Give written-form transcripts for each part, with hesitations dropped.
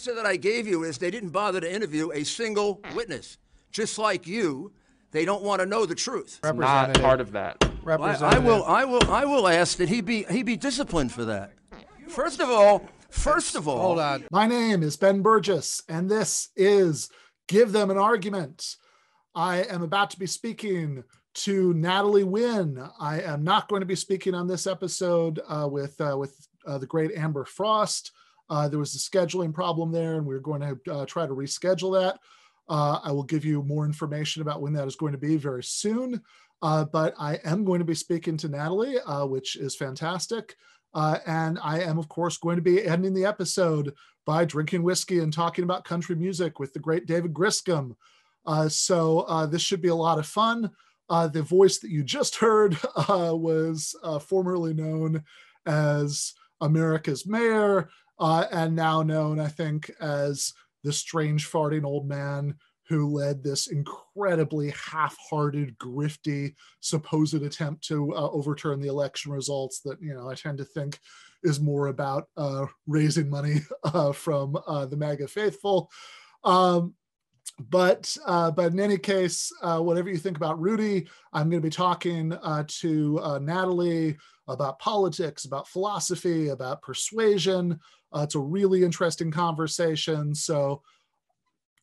answer that I gave you is they didn't bother to interview a single witness. Just like you, they don't want to know the truth. It's not part of that. I will ask that he be disciplined for that. First of all, hold on. My name is Benburgess, and this is Give Them an Argument. I am about to be speaking to Natalie Wynn. I am not going to be speaking on this episode with the great Amber Frost. There was a scheduling problem there, and we're going to try to reschedule that. I will give you more information about when that is going to be very soon. But I am going to be speaking to Natalie, which is fantastic. And I am, of course, going to be ending the episode by drinking whiskey and talking about country music with the great David Griscom. So this should be a lot of fun. The voice that you just heard was formerly known as America's mayor, and now known, I think, as the strange farting old man who led this incredibly half-hearted, grifty, supposed attempt to overturn the election results that, you know, I tend to think is more about raising money from the MAGA faithful. But in any case, whatever you think about Rudy, I'm going to be talking to Natalie about politics, about philosophy, about persuasion. It's a really interesting conversation, so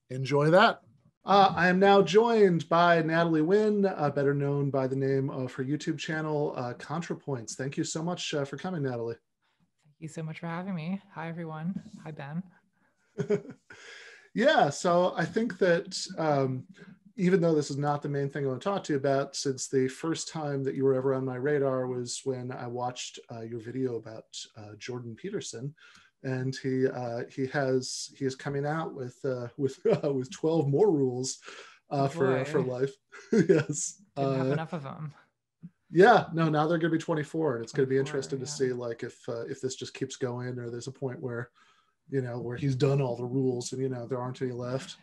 enjoy that. I am now joined by Natalie Wynn, better known by the name of her YouTube channel, ContraPoints. Thank you so much for coming, Natalie. Thank you so much for having me. Hi, everyone. Hi, Ben. Yeah, so I think that even though this is not the main thing I want to talk to you about, since the first time that you were ever on my radar was when I watched your video about Jordan Peterson, and he is coming out with 12 more rules for life. Yes, didn't have enough of them. Yeah, no, now they're going to be 24, and it's going to be interesting to see like if this just keeps going, or there's a point where, you know, where he's done all the rules and, you know, there aren't any left.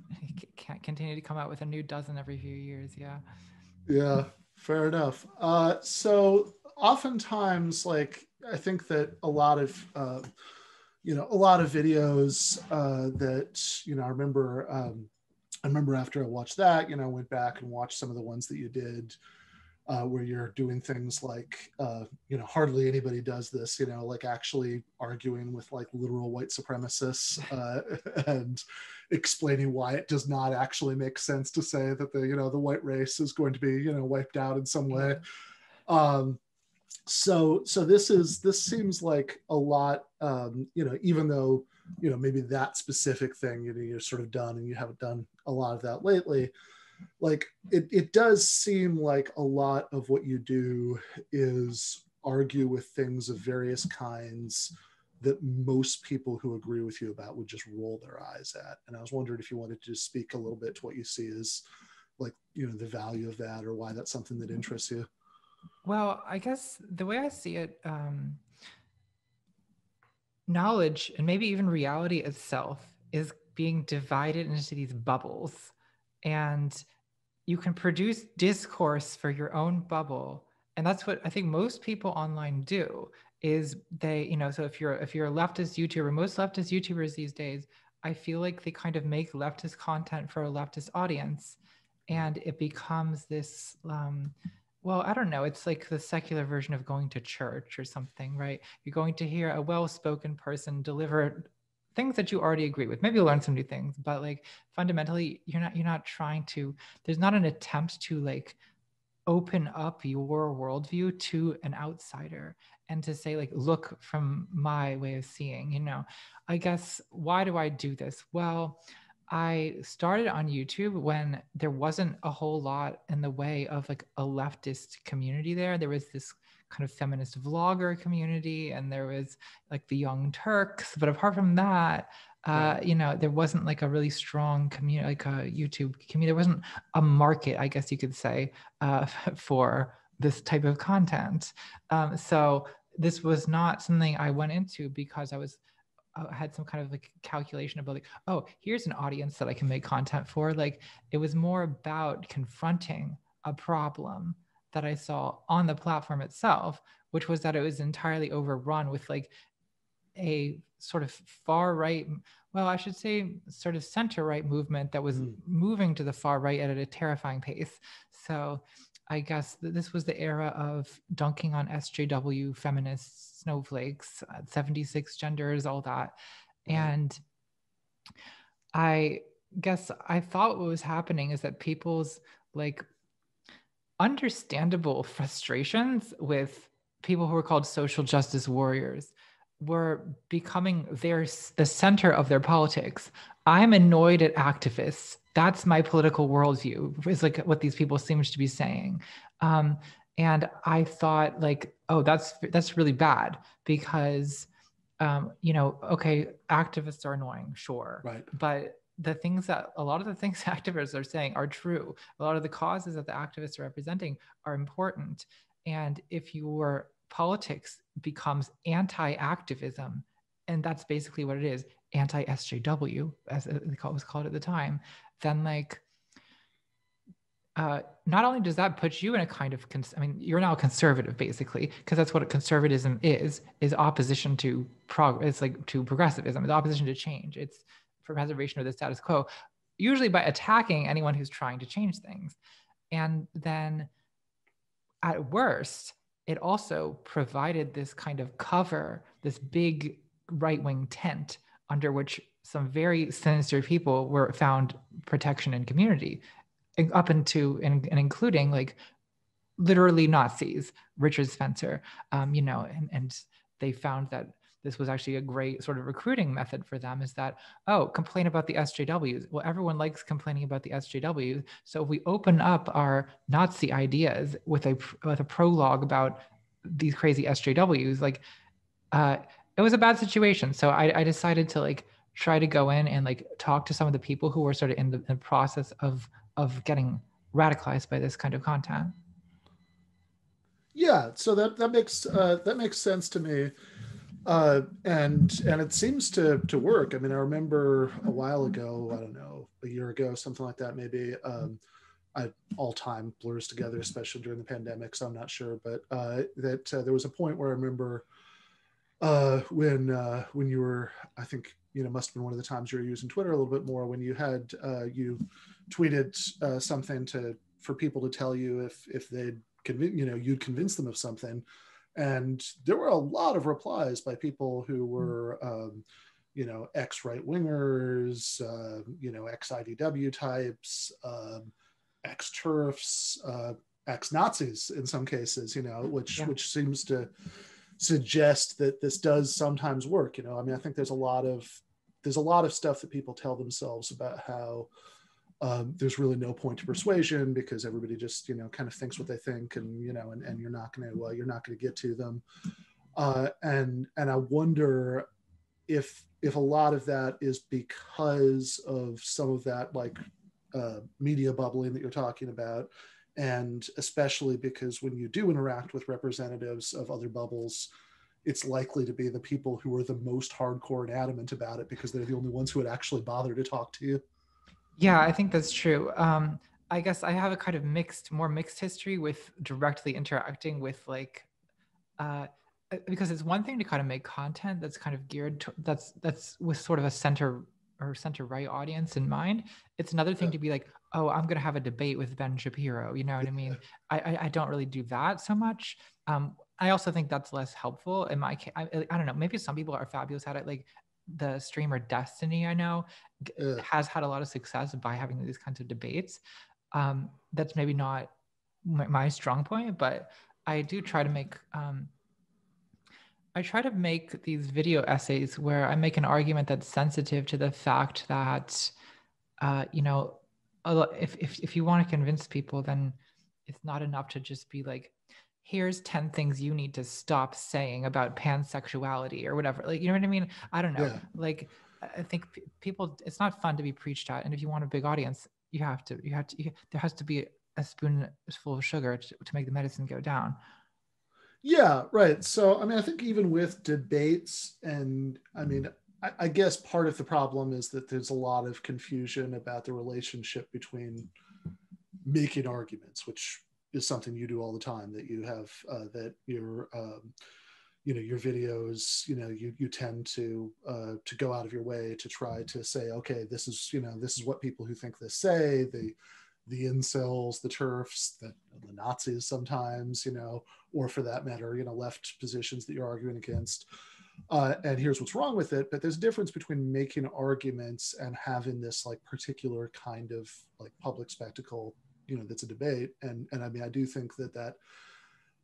He can't continue to come out with a new dozen every few years. Yeah, fair enough. So oftentimes, like, I think that a lot of videos that, you know, I remember after I watched that, you know, I went back and watched some of the ones that you did where you're doing things like, you know, hardly anybody does this, you know, like actually arguing with like literal white supremacists and explaining why it does not actually make sense to say that the white race is going to be, you know, wiped out in some way. So this seems like a lot, you know, even though, you know, maybe that specific thing, you know, you're sort of done and you haven't done a lot of that lately. Like it does seem like a lot of what you do is argue with things of various kinds that most people who agree with you about would just roll their eyes at. And I was wondering if you wanted to just speak a little bit to what you see as, like, you know, the value of that, or why that's something that interests you. Well, I guess the way I see it, knowledge and maybe even reality itself is being divided into these bubbles. And you can produce discourse for your own bubble. And that's what I think most people online do, is they, you know, so if you're a leftist YouTuber, most leftist YouTubers these days, I feel like they kind of make leftist content for a leftist audience. And it becomes this, well, I don't know, it's like the secular version of going to church or something, right? You're going to hear a well-spoken person deliver things that you already agree with. Maybe you'll learn some new things, but like fundamentally, you're not trying to, there's not an attempt to like open up your worldview to an outsider and to say like, look from my way of seeing, you know. I guess, why do I do this? Well, I started on YouTube when there wasn't a whole lot in the way of like a leftist community there. There was this kind of feminist vlogger community, and there was like the Young Turks. But apart from that, you know, there wasn't like a really strong community, like a YouTube community. There wasn't a market, I guess you could say, for this type of content. So this was not something I went into because I had some kind of like calculation about like, oh, here's an audience that I can make content for. Like, it was more about confronting a problem that I saw on the platform itself, which was that it was entirely overrun with like a sort of far right well, I should say sort of center-right movement that was moving to the far right at a terrifying pace. So I guess this was the era of dunking on SJW feminist snowflakes, 76 genders, all that. Right. And I guess I thought what was happening is that people's like understandable frustrations with people who were called social justice warriors were becoming the center of their politics. I'm annoyed at activists. That's my political worldview, is like what these people seem to be saying. And I thought like, oh, that's really bad because, okay, activists are annoying, sure. Right. But a lot of the things activists are saying are true. A lot of the causes that the activists are representing are important. And if your politics becomes anti-activism, and that's basically what it is, anti-SJW, as it was called at the time, then like, not only does that put you in a kind of, you're now a conservative basically, because that's what conservatism is opposition to progress, like to progressivism, it's opposition to change. It's for preservation of the status quo, usually by attacking anyone who's trying to change things. And then at worst, it also provided this kind of cover, this big right-wing tent under which some very sinister people were found protection and community, up into and including like literally Nazis, Richard Spencer, and they found that this was actually a great sort of recruiting method for them, is that, oh, complain about the SJWs. Well, everyone likes complaining about the SJWs. So if we open up our Nazi ideas with a prologue about these crazy SJWs, like it was a bad situation. So I decided to like try to go in and like talk to some of the people who were sort of in the process of getting radicalized by this kind of content. Yeah, so that makes sense to me. And it seems to work. I mean, I remember a while ago, I don't know, a year ago, something like that, maybe. All time blurs together, especially during the pandemic, so I'm not sure. But that there was a point where I remember when you were, I think, must have been one of the times you were using Twitter a little bit more, when you had you tweeted something for people to tell you if they'd you'd convince them of something. And there were a lot of replies by people who were, ex-right wingers, ex-IDW types, ex-TERFs, ex-Nazis in some cases, which seems to suggest that this does sometimes work. I think there's a lot of stuff that people tell themselves about how there's really no point to persuasion because everybody just kind of thinks what they think, and and you're not going to get to them, and I wonder if a lot of that is because of some of that like media bubbling that you're talking about, and especially because when you do interact with representatives of other bubbles, it's likely to be the people who are the most hardcore and adamant about it because they're the only ones who would actually bother to talk to you. Yeah, I think that's true. I guess I have a kind of more mixed history with directly interacting with like, because it's one thing to kind of make content that's kind of geared to, that's with sort of a center right audience in mind. It's another thing to be like, oh, I'm going to have a debate with Ben Shapiro. You know what I mean? I don't really do that so much. I also think that's less helpful in my case. I don't know. Maybe some people are fabulous at it. Like the streamer Destiny, I know, has had a lot of success by having these kinds of debates. That's maybe not my strong point, but I do try to make these video essays where I make an argument that's sensitive to the fact that if you want to convince people, then it's not enough to just be like, here's 10 things you need to stop saying about pansexuality or whatever. Like, you know what I mean? I don't know. Yeah. Like, I think people, it's not fun to be preached at. And if you want a big audience, there has to be a spoonful of sugar to make the medicine go down. Yeah, right. So, I think even with debates, and I guess part of the problem is that there's a lot of confusion about the relationship between making arguments, which is something you do all the time, that you have, that you're your videos, you tend to go out of your way to try to say, okay, this is what people who think this say, the incels, the TERFs, the Nazis sometimes, or for that matter, left positions that you're arguing against. And here's what's wrong with it. But there's a difference between making arguments and having this like particular kind of like public spectacle, that's a debate. And I mean, I do think that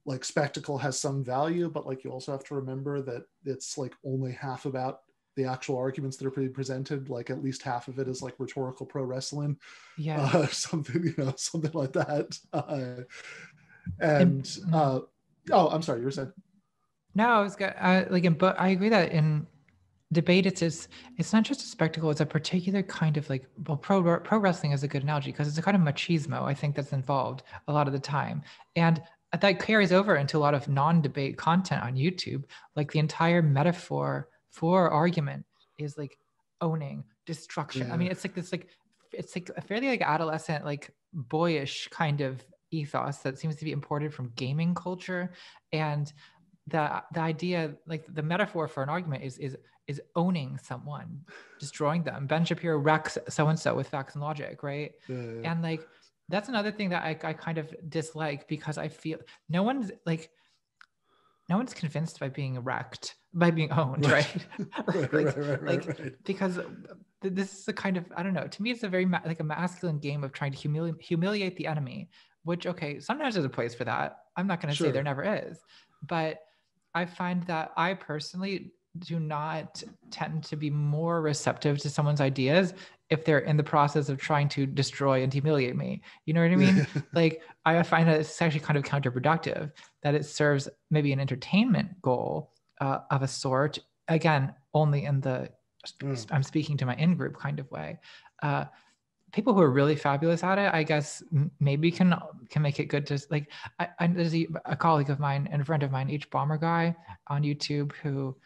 like spectacle has some value, but like you also have to remember that it's like only half about the actual arguments that are being presented. Like at least half of it is like rhetorical pro wrestling, something like that. Oh, I'm sorry, you were saying. No, I was good. But I agree that in debate, it's not just a spectacle; it's a particular kind of like, well, pro wrestling is a good analogy because it's a kind of machismo, I think, that's involved a lot of the time, and that carries over into a lot of non-debate content on YouTube. Like the entire metaphor for argument is like owning destruction. Yeah. I mean, it's like a fairly like adolescent, like boyish kind of ethos that seems to be imported from gaming culture. And the idea, like the metaphor for an argument is owning someone, destroying them. Ben Shapiro wrecks so-and-so with facts and logic, right? Yeah. And like, that's another thing that I kind of dislike, because I feel no one's convinced by being wrecked, by being owned, right? Right. Because this is a kind of, I don't know, to me, it's a very like a masculine game of trying to humiliate the enemy, which, okay, sometimes there's a place for that. I'm not going to say there never is, but I find that I personally do not tend to be more receptive to someone's ideas if they're in the process of trying to destroy and humiliate me. You know what I mean? Like, I find that it's actually kind of counterproductive, that it serves maybe an entertainment goal of a sort. Again, only in the, I'm speaking to my in-group kind of way. People who are really fabulous at it, I guess, maybe can make it good to like, there's a colleague of mine and a friend of mine, H Bomber Guy on YouTube, who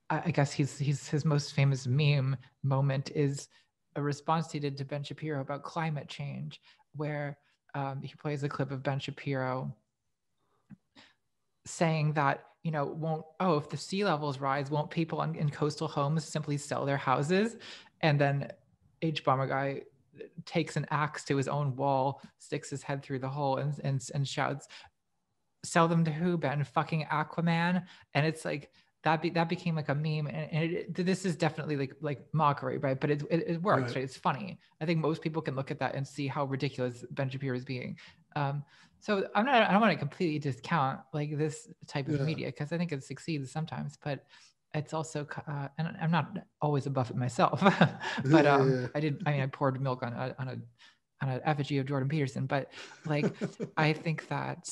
I guess his most famous meme moment is a response he did to Ben Shapiro about climate change, where he plays a clip of Ben Shapiro saying that, if the sea levels rise, won't people in coastal homes simply sell their houses? And then H Bomber Guy takes an axe to his own wall, sticks his head through the hole and shouts, "Sell them to who, Ben? Fucking Aquaman?" And it's like, that became like a meme, and this is definitely like mockery, right? But it works, right? It's funny. I think most people can look at that and see how ridiculous Ben Shapiro is being. So I don't want to completely discount like this type of media, because I think it succeeds sometimes, but it's also, and I'm not always above it myself, but I poured milk on an effigy of Jordan Peterson, but like I think that.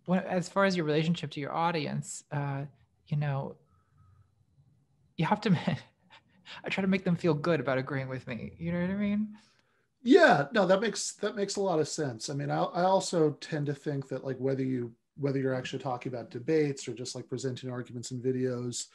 As far as your relationship to your audience, you have to, I try to make them feel good about agreeing with me. You know what I mean? Yeah, no, that makes a lot of sense. I mean, I also tend to think that like whether you're actually talking about debates or just like presenting arguments in videos,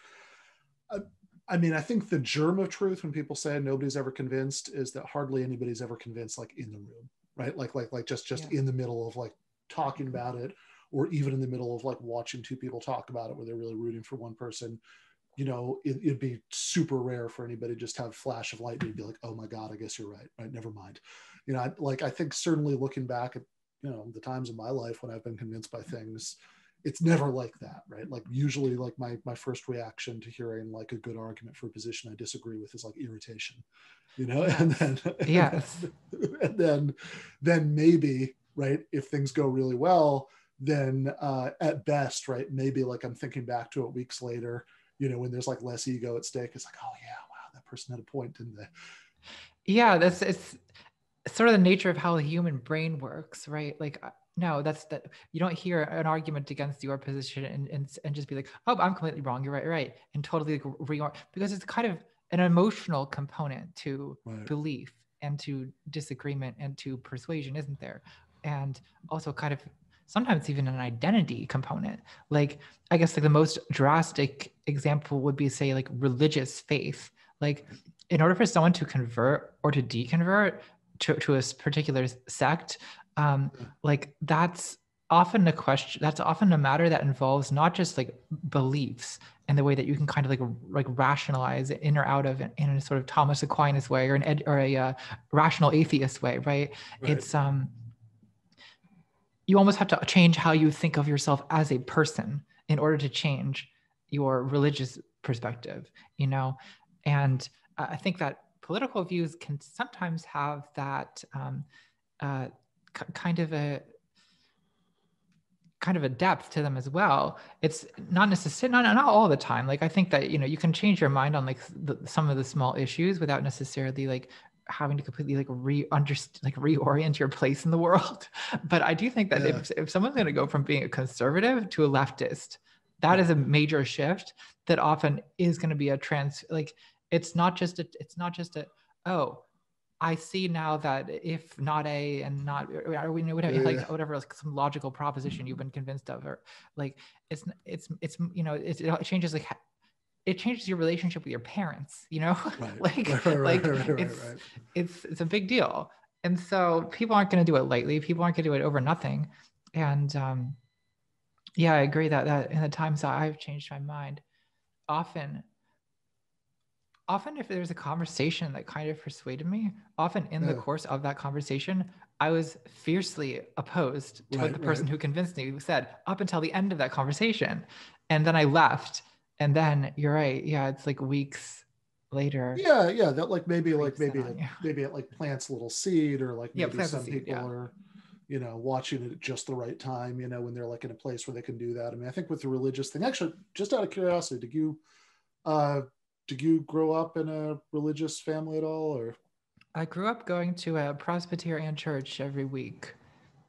I mean, I think the germ of truth when people say nobody's ever convinced is that hardly anybody's ever convinced like in the room, right? Like just in the middle of like talking about it, or even in the middle of like watching two people talk about it where they're really rooting for one person. It'd be super rare for anybody to just have a flash of light and be like, oh my God, I guess you're right, never mind. I think certainly looking back at, the times in my life when I've been convinced by things, it's never like that, right? Like usually like my first reaction to hearing like a good argument for a position I disagree with is like irritation, Yes. and then maybe, right, if things go really well, then at best, right, maybe like I'm thinking back to it weeks later, when there's like less ego at stake, it's like, oh yeah, wow, that person had a point, didn't they? Yeah, it's sort of the nature of how the human brain works, right? Like, no, that's that. You don't hear an argument against your position and just be like, oh, I'm completely wrong, you're right, and totally because it's kind of an emotional component to belief and to disagreement and to persuasion, isn't there? And also kind of sometimes even an identity component. Like, I guess like the most drastic example would be, say, like religious faith. Like, in order for someone to convert or to deconvert to a particular sect, like that's often a question, that's often a matter that involves not just like beliefs and the way that you can kind of like rationalize it in or out of in a sort of Thomas Aquinas way, or a rational atheist way, right? It's you almost have to change how you think of yourself as a person in order to change your religious perspective, you know? And I think that political views can sometimes have that kind of a depth to them as well. It's not necessarily, not all the time. Like, I think that, you know, you can change your mind on like some of the small issues without necessarily like having to completely like reorient your place in the world. But I do think that if someone's going to go from being a conservative to a leftist, that is a major shift that often is going to be it's not just a, oh, I see now that if not A and not, or we know whatever, like some logical proposition you've been convinced of, or like it's you know, it changes, like it changes your relationship with your parents, you know, it's a big deal. And so people aren't going to do it lightly. People aren't going to do it over nothing. And yeah, I agree that in the times that I've changed my mind, often if there's a conversation that kind of persuaded me, often in the course of that conversation, I was fiercely opposed to what the person who convinced me said up until the end of that conversation. And then I left. And then you're right. Yeah, it's like weeks later. Yeah. That maybe it like plants a little seed, or like maybe some people are, you know, watching it at just the right time, you know, when they're like in a place where they can do that. I mean, I think with the religious thing, actually, just out of curiosity, did you grow up in a religious family at all, or? I grew up going to a Presbyterian church every week,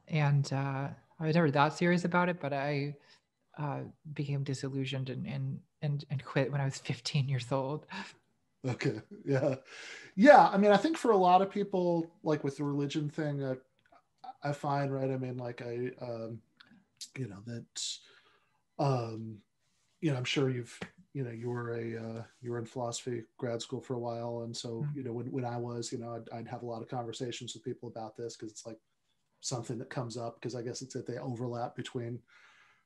and I was never that serious about it, but I became disillusioned and quit when I was 15 years old. Okay. Yeah. I mean, I think for a lot of people, like with the religion thing, I find, right, I mean, like you know, that you know, I'm sure you were in philosophy grad school for a while, and so you know, when I was, you know, I'd have a lot of conversations with people about this, because it's like something that comes up, because I guess it's that they overlap between,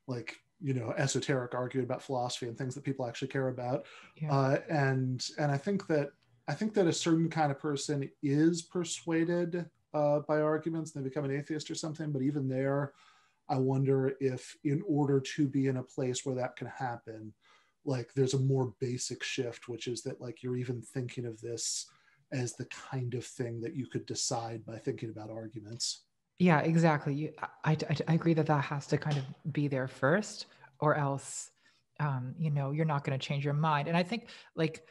like, you know, esoteric arguing about philosophy and things that people actually care about. And I think that a certain kind of person is persuaded by arguments, and they become an atheist or something. But even there, I wonder if, in order to be in a place where that can happen, like there's a more basic shift, which is that like you're even thinking of this as the kind of thing that you could decide by thinking about arguments. Yeah, exactly. I agree that has to kind of be there first, or else, you know, you're not going to change your mind. And I think like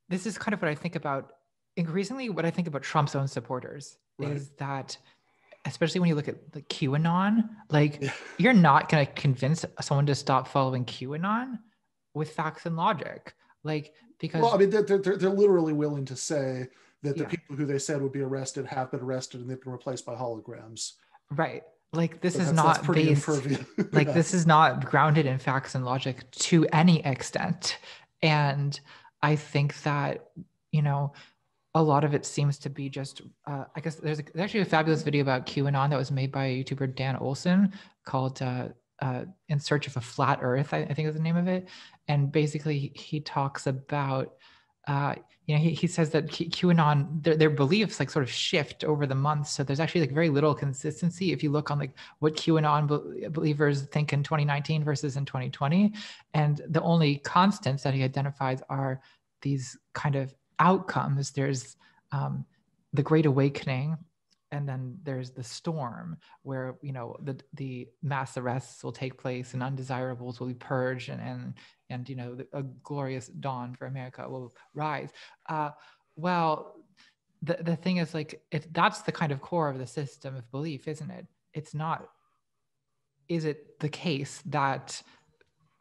this is kind of what I think about increasingly. What I think about Trump's own supporters is that, especially when you look at the QAnon, like you're not going to convince someone to stop following QAnon with facts and logic, like, because, well, I mean, they're literally willing to say that the people who they said would be arrested have been arrested, and they've been replaced by holograms. Right. Like this is not based, like this is not grounded in facts and logic to any extent. And I think that, you know, a lot of it seems to be just, I guess there's actually a fabulous video about QAnon that was made by a YouTuber, Dan Olson, called In Search of a Flat Earth, I think is the name of it. And basically he talks about, you know, he says that QAnon, their beliefs like sort of shift over the months. So there's actually like very little consistency if you look on like what QAnon believers think in 2019 versus in 2020. And the only constants that he identifies are these kind of outcomes. There's the Great Awakening, and then there's the storm, where, you know, the mass arrests will take place and undesirables will be purged, and you know, a glorious dawn for America will rise. Well, the thing is, like, that's the kind of core of the system of belief, isn't it? It's not. Is it the case that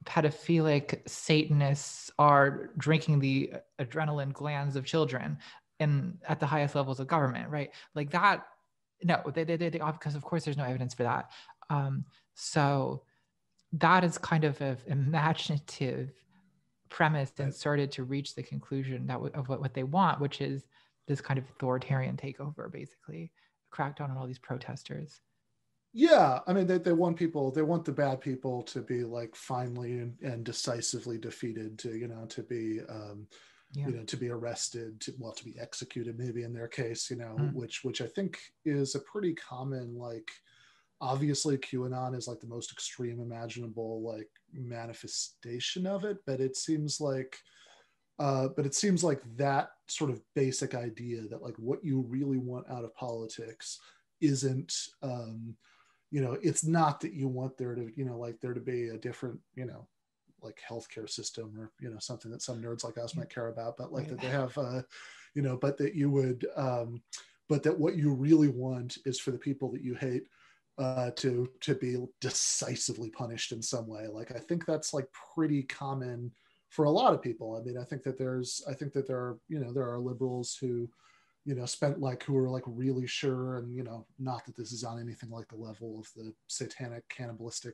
pedophilic Satanists are drinking the adrenaline glands of children at the highest levels of government, right? Like that. No, they because of course there's no evidence for that. So that is kind of an imaginative premise inserted to reach the conclusion that of what they want, which is this kind of authoritarian takeover, basically, crackdown on all these protesters. Yeah, I mean, they want people, they want the bad people to be like finally and decisively defeated, to, to be, to be arrested, to be executed, maybe in their case, which I think is a pretty common, like, obviously QAnon is like the most extreme imaginable, like, manifestation of it, but it seems like that sort of basic idea that like what you really want out of politics isn't, it's not that you want there to, like there to be a different, like healthcare system or, something that some nerds like us might care about, but like that they have, but that you would, but that what you really want is for the people that you hate to be decisively punished in some way. Like, I think that's like pretty common for a lot of people. I mean, I think that there are, there are liberals who, spent like, who are like really sure, and, not that this is on anything like the level of the satanic cannibalistic,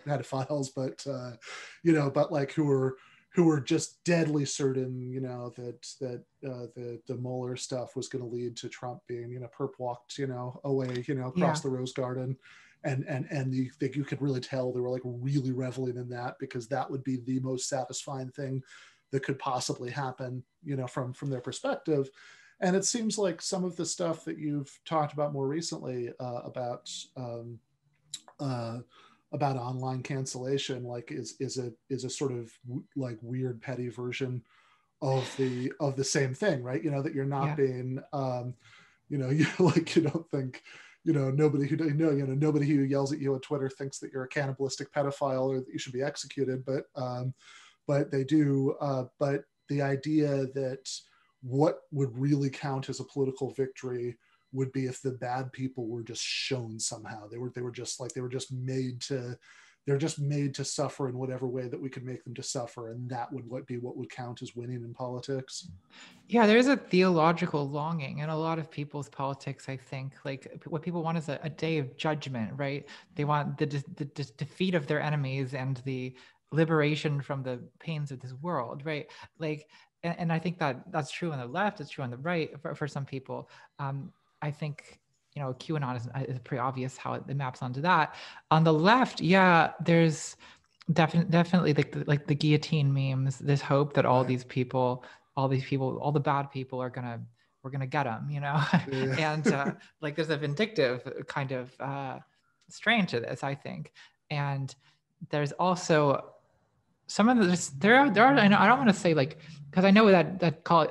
pedophiles, but, but like who are just deadly certain, that the Mueller stuff was going to lead to Trump being, perp walked, away, across the Rose Garden. And you could really tell they were like really reveling in that, because that would be the most satisfying thing that could possibly happen, from their perspective. And it seems like some of the stuff that you've talked about more recently about online cancellation, like is a sort of like weird petty version of the same thing, right? That you're not being, you like, you don't think, nobody who nobody who yells at you on Twitter thinks that you're a cannibalistic pedophile or that you should be executed, but they do. But the idea that what would really count as a political victory would be if the bad people were just shown somehow. They were just made to suffer in whatever way that we could make them to suffer, and that would be what would count as winning in politics. Yeah, there's a theological longing in a lot of people's politics, I think. Like, what people want is a day of judgment, right? They want the defeat of their enemies and the liberation from the pains of this world, right? Like, and I think that's true on the left, it's true on the right for some people. I think, QAnon is pretty obvious how it maps onto that. On the left, yeah, there's definitely like the guillotine memes, this hope that all these people, all the bad people we're gonna get them, and like there's a vindictive kind of strain to this, I think. And there's also some of this, there are, I don't want to say like, because I know that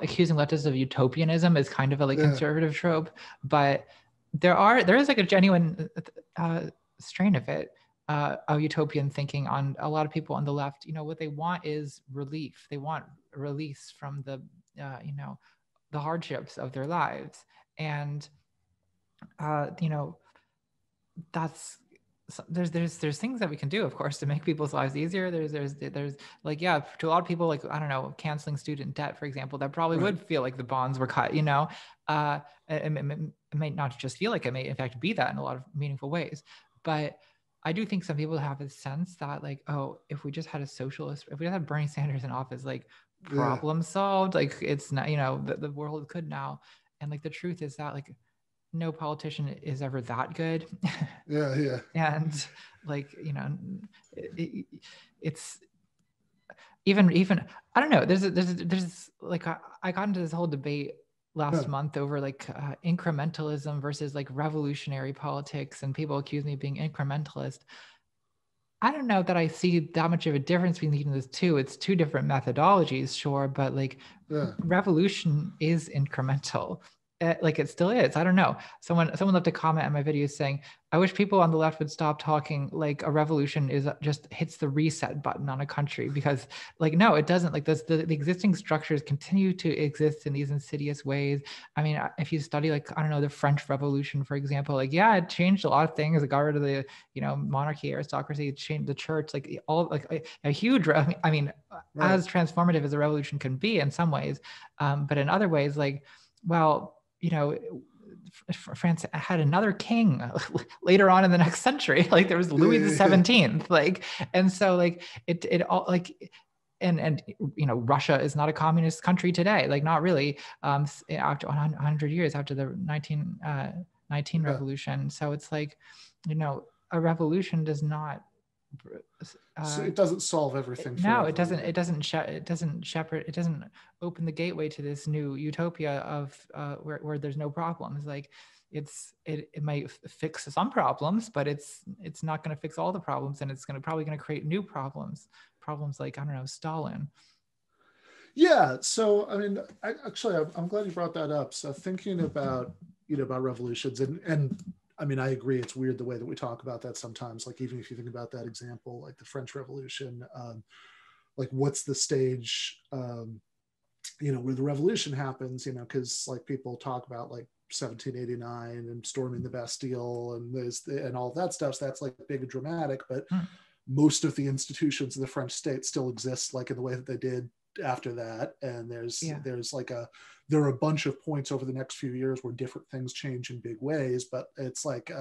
accusing leftists of utopianism is kind of a like conservative trope, but there is like a genuine strain of it, of utopian thinking on a lot of people on the left. What they want is relief. They want release from the hardships of their lives. And, there's things that we can do, of course, to make people's lives easier. There's like, yeah, to a lot of people, like, I don't know, canceling student debt, for example, that probably would feel like the bonds were cut, it may not just feel like, it may in fact be that in a lot of meaningful ways. But I do think some people have a sense that like, oh, if we just had a socialist, if we just had Bernie Sanders in office, like problem solved, like it's not, the world could now. And like, the truth is that like, no politician is ever that good. Yeah. And like, it's even, I don't know, there's like, I got into this whole debate last month over like incrementalism versus like revolutionary politics, and people accuse me of being incrementalist. I don't know that I see that much of a difference between those two. It's two different methodologies, sure, but like revolution is incremental. Like it still is. I don't know. Someone left a comment on my video saying, I wish people on the left would stop talking like a revolution is just hits the reset button on a country, because like, no, it doesn't. Like the existing structures continue to exist in these insidious ways. I mean, if you study like, I don't know, the French Revolution, for example, like, yeah, it changed a lot of things. It got rid of the, monarchy, aristocracy, it changed the church, like all like a huge, I mean, as transformative as a revolution can be in some ways. But in other ways, like, well, France had another king later on in the next century. Like there was Louis the 17th, like, and so like it all like, and Russia is not a communist country today, like not really, after 100 years after the 1919 revolution. So it's like, a revolution does not. So it doesn't solve everything. No, forever, it doesn't. right? It doesn't shepherd. It doesn't open the gateway to this new utopia of where there's no problems. Like it might fix some problems, but it's not going to fix all the problems, and it's probably going to create new problems. Problems like, I don't know, Stalin. Yeah. So I mean, I'm glad you brought that up. So thinking about about revolutions, and I mean, I agree. It's weird the way that we talk about that sometimes. Like, even if you think about that example, like the French Revolution, like what's the stage, where the revolution happens, because like people talk about like 1789 and storming the Bastille and all that stuff. So that's like big and dramatic, but most of the institutions of the French state still exist like in the way that they did after that. And there are a bunch of points over the next few years where different things change in big ways, but it's like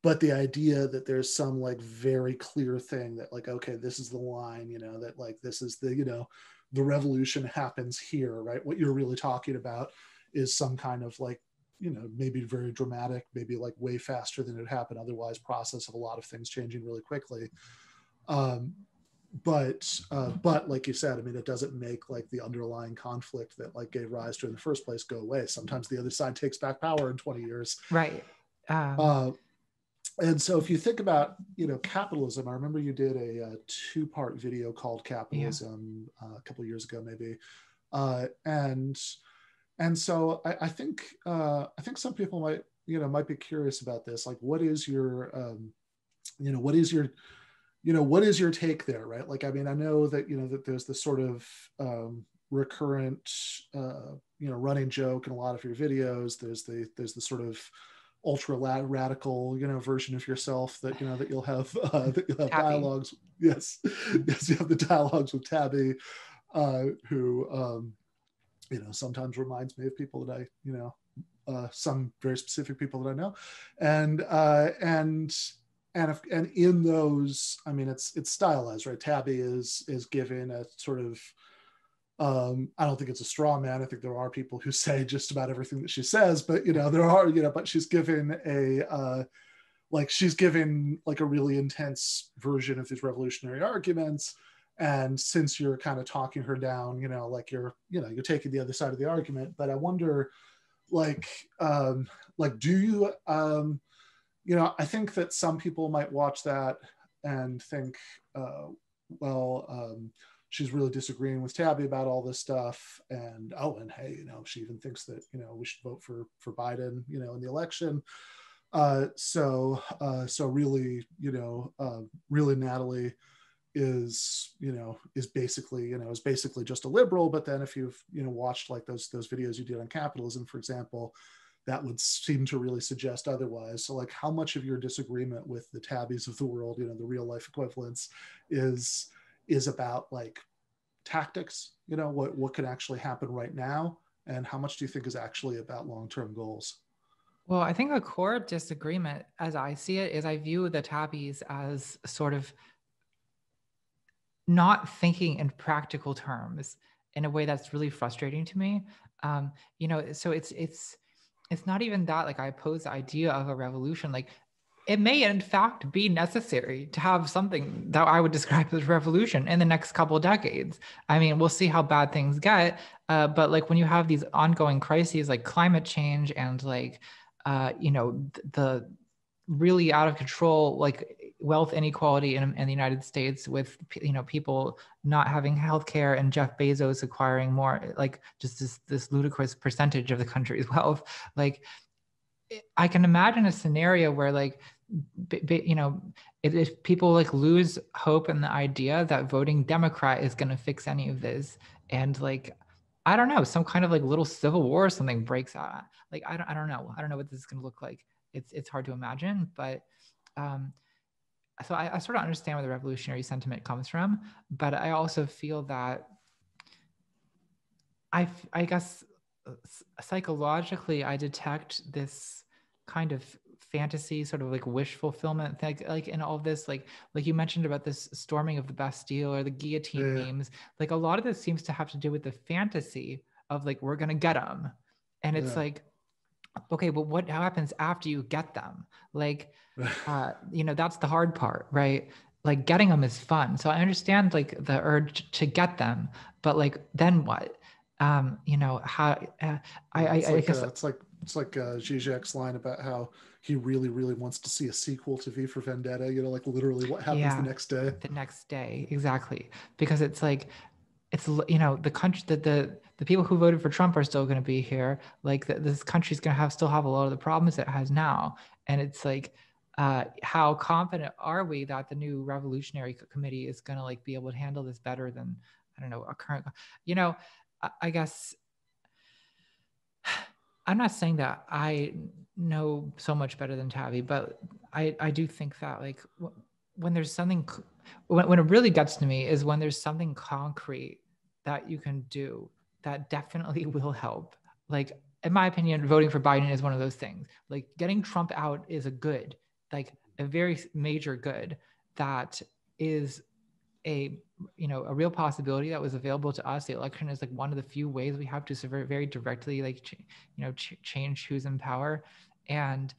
but the idea that there's some like very clear thing that like, okay, this is the line, that like this is the the revolution happens here, right? What you're really talking about is some kind of like, maybe very dramatic, maybe like way faster than it happened otherwise, process of a lot of things changing really quickly. But like you said, I mean, it doesn't make like the underlying conflict that like gave rise to in the first place go away. Sometimes the other side takes back power in 20 years. Right. And so if you think about, capitalism, I remember you did a 2-part video called Capitalism a couple of years ago, maybe. And so I think some people might be curious about this. Like, what is your take there, right? Like, I mean, I know that, that there's this sort of recurrent, running joke in a lot of your videos. There's the sort of ultra radical, version of yourself that, that you'll have dialogues. Yes. Yes. You have the dialogues with Tabby, who, sometimes reminds me of people that I, some very specific people that I know. And in those, I mean, it's stylized, right? Tabby is given a sort of, I don't think it's a straw man. I think there are people who say just about everything that she says, but there are, but she's given she's given like a really intense version of these revolutionary arguments. And since you're kind of talking her down, like you're taking the other side of the argument. But I wonder, do you, I think that some people might watch that and think, she's really disagreeing with Tabby about all this stuff. And hey, she even thinks that, we should vote for Biden, in the election. So really, really Natalie is basically just a liberal. But then if you've, watched like those videos you did on capitalism, for example, that would seem to really suggest otherwise. So like, how much of your disagreement with the Tabbies of the world, the real life equivalents, is about like tactics, what can actually happen right now, and how much do you think is actually about long-term goals? Well, I think a core disagreement, as I see it, is I view the Tabbies as sort of not thinking in practical terms in a way that's really frustrating to me. So it's not even that like I oppose the idea of a revolution. Like, it may in fact be necessary to have something that I would describe as revolution in the next couple of decades. I mean, we'll see how bad things get. But like when you have these ongoing crises like climate change and like, the really out of control, like wealth inequality in the United States with, people not having healthcare and Jeff Bezos acquiring more, like just this ludicrous percentage of the country's wealth. Like, I can imagine a scenario where like, if people like lose hope in the idea that voting Democrat is going to fix any of this, and like, I don't know, some kind of like little civil war or something breaks out. Like, I don't know what this is going to look like. It's hard to imagine, but so I sort of understand where the revolutionary sentiment comes from, but I also feel that I guess psychologically I detect this kind of fantasy, sort of like wish fulfillment thing, like in all of this, like you mentioned about this storming of the Bastille or the guillotine memes. Like a lot of this seems to have to do with the fantasy of like, we're gonna get them, and it's like, Okay, but what happens after you get them? Like, that's the hard part, right? Like getting them is fun. So I understand like the urge to get them, but like then what? How I guess it's like Zizek's line about how he really, really wants to see a sequel to V for Vendetta. Like literally what happens the next day. The next day, exactly, because it's like the country, the people who voted for Trump are still going to be here. Like this country's going to still have a lot of the problems it has now, and it's like, how confident are we that the new Revolutionary Committee is going to like be able to handle this better than, I don't know, a current, I guess. I'm not saying that I know so much better than Tabby, but I do think that like when there's something, when it really gets to me is when there's something concrete that you can do that definitely will help. Like in my opinion, voting for Biden is one of those things. Like getting Trump out is a good, like a very major good that is a real possibility that was available to us. The election is like one of the few ways we have to very directly like change who's in power, and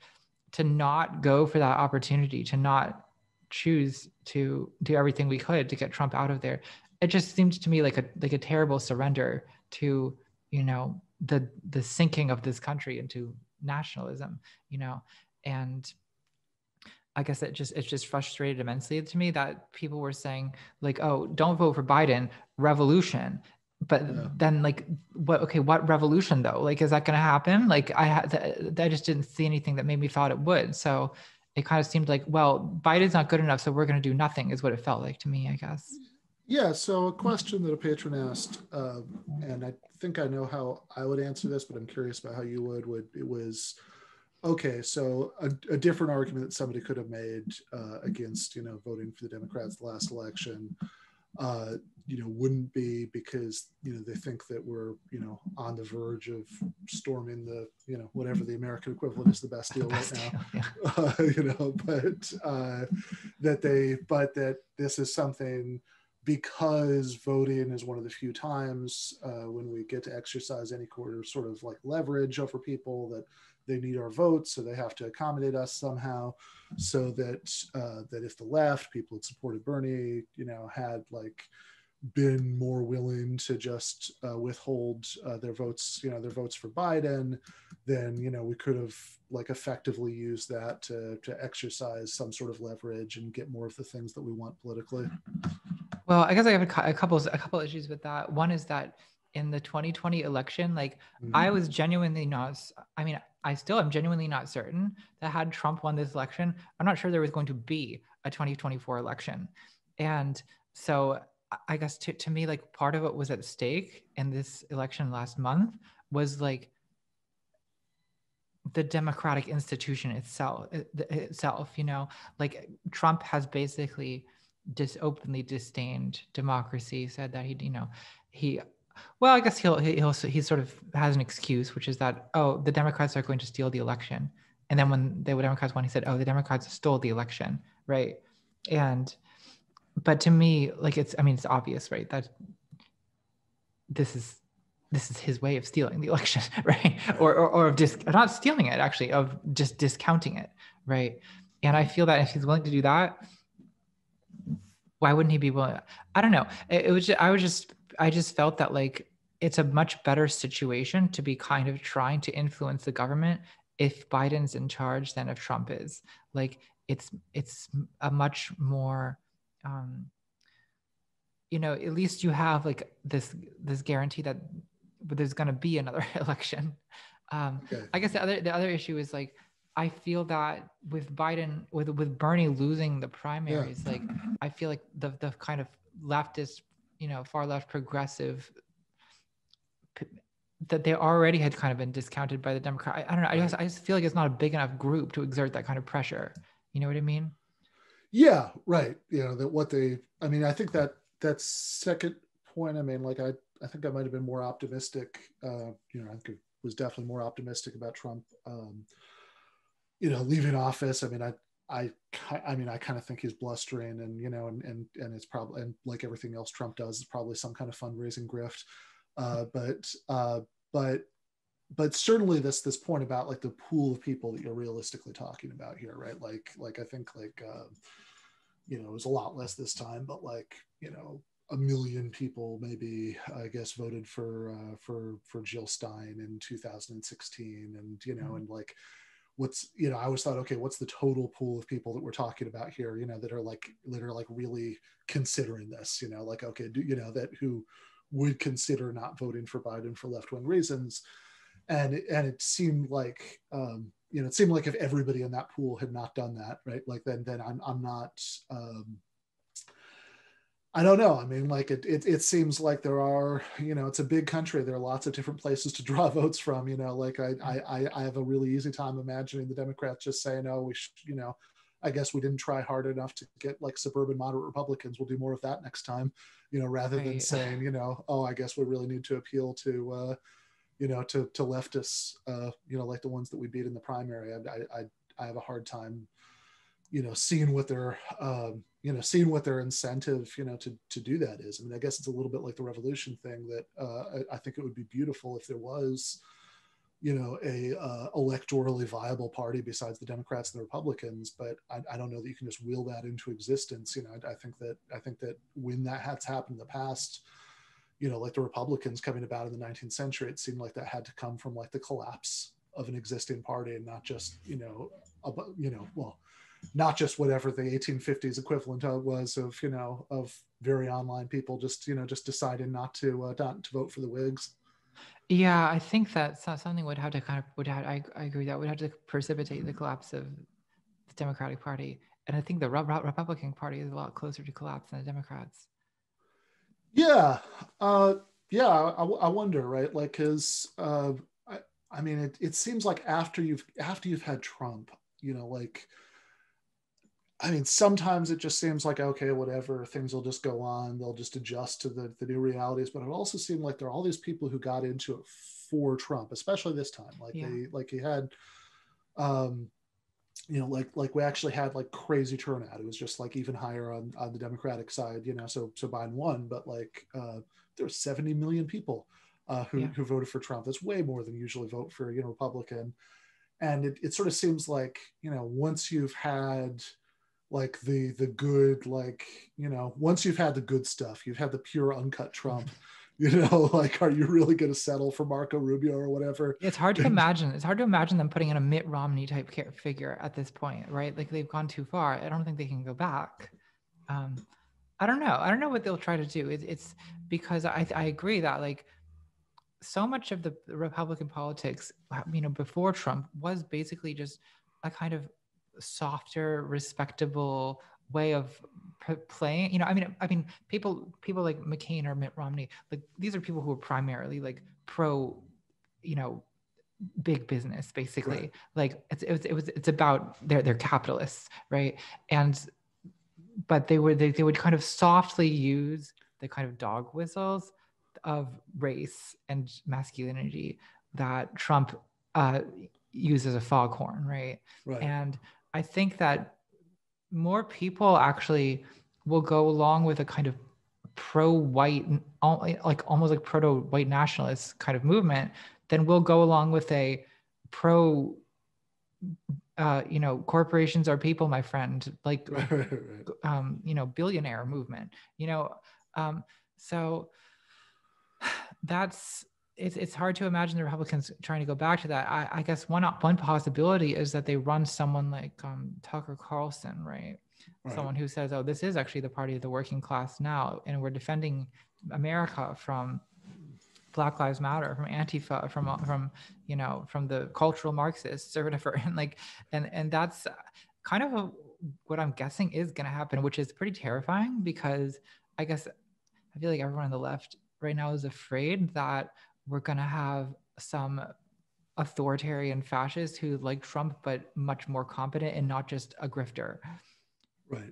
to not go for that opportunity, to not choose to do everything we could to get Trump out of there, it just seems to me like a terrible surrender to the sinking of this country into nationalism, and I guess it's just frustrated immensely to me that people were saying like, oh, don't vote for Biden, revolution. But then like, what revolution though? Like, is that going to happen? Like I just didn't see anything that made me thought it would. So it kind of seemed like, well, Biden's not good enough, so we're going to do nothing is what it felt like to me, I guess. Yeah, so a question that a patron asked, and I think I know how I would answer this, but I'm curious about how you would, it was, okay, so a different argument that somebody could have made against, voting for the Democrats the last election, wouldn't be because, they think that we're, on the verge of storming the, whatever the American equivalent is, the Bastille right now, but that this is something, because voting is one of the few times when we get to exercise any sort of like leverage over people, that they need our votes, so they have to accommodate us somehow, so that that if the left, people that supported Bernie, had like been more willing to just withhold their votes, their votes for Biden, then we could have like effectively used that to exercise some sort of leverage and get more of the things that we want politically. Well, I guess I have a couple issues with that. One is that in the 2020 election, like I was genuinely not, I mean, I still am genuinely not certain that had Trump won this election, I'm not sure there was going to be a 2024 election. And so I guess to me, like part of what was at stake in this election last month was like the democratic institution itself, like Trump has basically openly disdained democracy, said that well, I guess he sort of has an excuse, which is that, oh, the Democrats are going to steal the election. And then when the Democrats won, he said, oh, the Democrats stole the election, right? But to me, like it's obvious, right, that this is his way of stealing the election, right? Or of just not stealing it, actually, of just discounting it, right? And I feel that if he's willing to do that, why wouldn't he be willing? I don't know. I just felt that like it's a much better situation to be kind of trying to influence the government if Biden's in charge than if Trump is. Like it's a much more, at least you have like this guarantee that there's going to be another election. Okay. I guess the other issue is like, I feel that with Biden, with Bernie losing the primaries, like I feel like the kind of leftist, far left progressive, that they already had kind of been discounted by the Democrat. I don't know. I just feel like it's not a big enough group to exert that kind of pressure. You know what I mean? Yeah, right. That what they, I think that second point, like I think I might have been more optimistic. I think it was definitely more optimistic about Trump, leaving office. I kind of think he's blustering, and and it's probably, and like everything else Trump does, is probably some kind of fundraising grift. But but certainly this point about like the pool of people that you're realistically talking about here, right? Like I think like you know, it was a lot less this time, but like, you know, 1 million people maybe, I guess, voted for Jill Stein in 2016, and you know, and like, what's, you know, I always thought, okay, what's the total pool of people that we're talking about here, you know, that are like really considering this, you know, like, okay, do you know that who would consider not voting for Biden for left-wing reasons, and it seemed like you know, it seemed like if everybody in that pool had not done that, right, like then I'm not I don't know. I mean, like it seems like there are, you know, it's a big country. There are lots of different places to draw votes from. You know, like I have a really easy time imagining the Democrats just saying, "Oh, we should, you know, I guess we didn't try hard enough to get like suburban moderate Republicans. We'll do more of that next time." You know, rather than saying, you know, "Oh, I guess we really need to appeal to, you know, to leftists, you know, like the ones that we beat in the primary." I have a hard time, you know, seeing what their you know, seeing what their incentive, you know, to do that is. I mean, I guess it's a little bit like the revolution thing that I think it would be beautiful if there was, you know, a electorally viable party besides the Democrats and the Republicans, but I don't know that you can just will that into existence. You know, I think that when that has happened in the past, you know, like the Republicans coming about in the 19th century, it seemed like that had to come from like the collapse of an existing party and not just, you know, well, not just whatever the 1850s equivalent was of, you know, of very online people just, you know, just deciding not to vote for the Whigs. Yeah, I think that something would have to I agree that would have to precipitate the collapse of the Democratic Party. And I think the Republican Party is a lot closer to collapse than the Democrats. Yeah. Yeah. I wonder, right? Like, cause I mean, it seems like after you've had Trump, you know, like, I mean, sometimes it just seems like, okay, whatever, things will just go on. They'll just adjust to the new realities. But it also seemed like there are all these people who got into it for Trump, especially this time. Like he had, you know, like we actually had like crazy turnout. It was just like even higher on the Democratic side, you know, so Biden won, but like there were 70 million people who voted for Trump. That's way more than usually vote for, you know, Republican. And it sort of seems like, you know, once you've had like the good, like, you know, once you've had the good stuff, you've had the pure uncut Trump, you know, like, are you really going to settle for Marco Rubio or whatever? It's hard to imagine. It's hard to imagine them putting in a Mitt Romney type figure at this point, right? Like they've gone too far. I don't think they can go back. I don't know. I don't know what they'll try to do. It's because I agree that like so much of the Republican politics, you know, before Trump was basically just a kind of softer, respectable way of playing. You know, I mean, people like McCain or Mitt Romney, like these are people who are primarily like pro, you know, big business, basically. Right. Like it's about they're capitalists, right? But they would kind of softly use the kind of dog whistles of race and masculinity that Trump used as a foghorn, right? And I think that more people actually will go along with a kind of pro-white, like almost like proto-white nationalist kind of movement than will go along with a pro you know, corporations are people, my friend, like, you know, billionaire movement, you know, so it's hard to imagine the Republicans trying to go back to that. I guess one possibility is that they run someone like Tucker Carlson, right? Someone who says, oh, this is actually the party of the working class now, and we're defending America from Black Lives Matter, from Antifa, from you know, from the cultural Marxists or whatever, and like, and that's kind of what I'm guessing is going to happen, which is pretty terrifying because I guess I feel like everyone on the left right now is afraid that we're going to have some authoritarian fascist who like Trump but much more competent and not just a grifter. Right.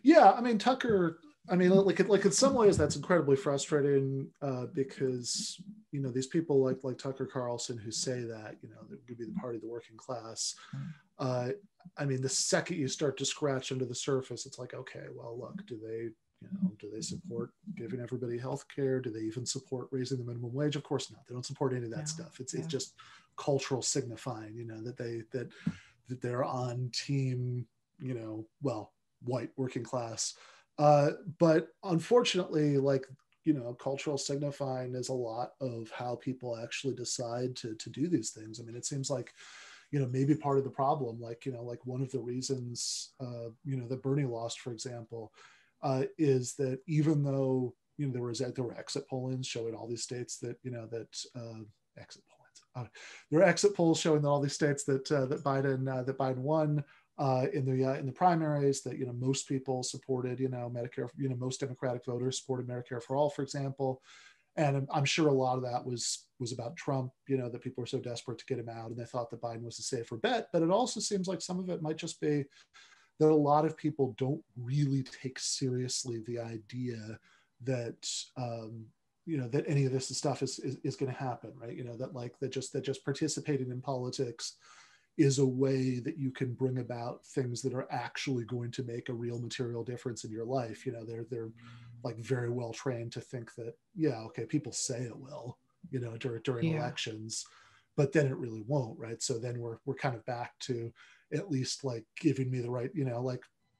Yeah, I mean, Tucker, I mean, like in some ways that's incredibly frustrating because, you know, these people like Tucker Carlson who say that, you know, that would be the party of the working class. I mean, the second you start to scratch under the surface, it's like, okay, well, look, do do they support giving everybody health care? Do they even support raising the minimum wage? Of course not. They don't support any of that stuff. It's just cultural signifying, that they're on team, white working class. But unfortunately, cultural signifying is a lot of how people actually decide to do these things. I mean, it seems like, maybe part of the problem, one of the reasons, that Bernie lost, for example, is that even though, there were exit polls showing all these states that, exit polls. There are exit polls showing that all these states that Biden won in the primaries, that most people supported Medicare, most Democratic voters supported Medicare for all, for example, and I'm sure a lot of that was about Trump, that people were so desperate to get him out and they thought that Biden was a safer bet. But it also seems like some of it might just be that a lot of people don't really take seriously the idea that that any of this stuff is going to happen, right? That just participating in politics is a way that you can bring about things that are actually going to make a real material difference in your life. They're very well trained to think that, people say it will, during elections, but then it really won't, right? So then we're kind of back to at least giving me the right,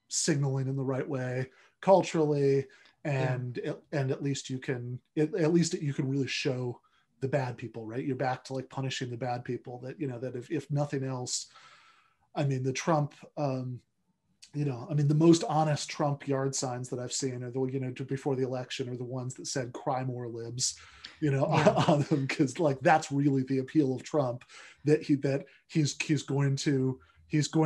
signaling in the right way culturally, and at least you can really show the bad people, right? You're back to punishing the bad people, that that if nothing else, I mean, the Trump the most honest Trump yard signs that I've seen are the before the election are the ones that said "cry more libs," on them, because that's really the appeal of Trump, that he's going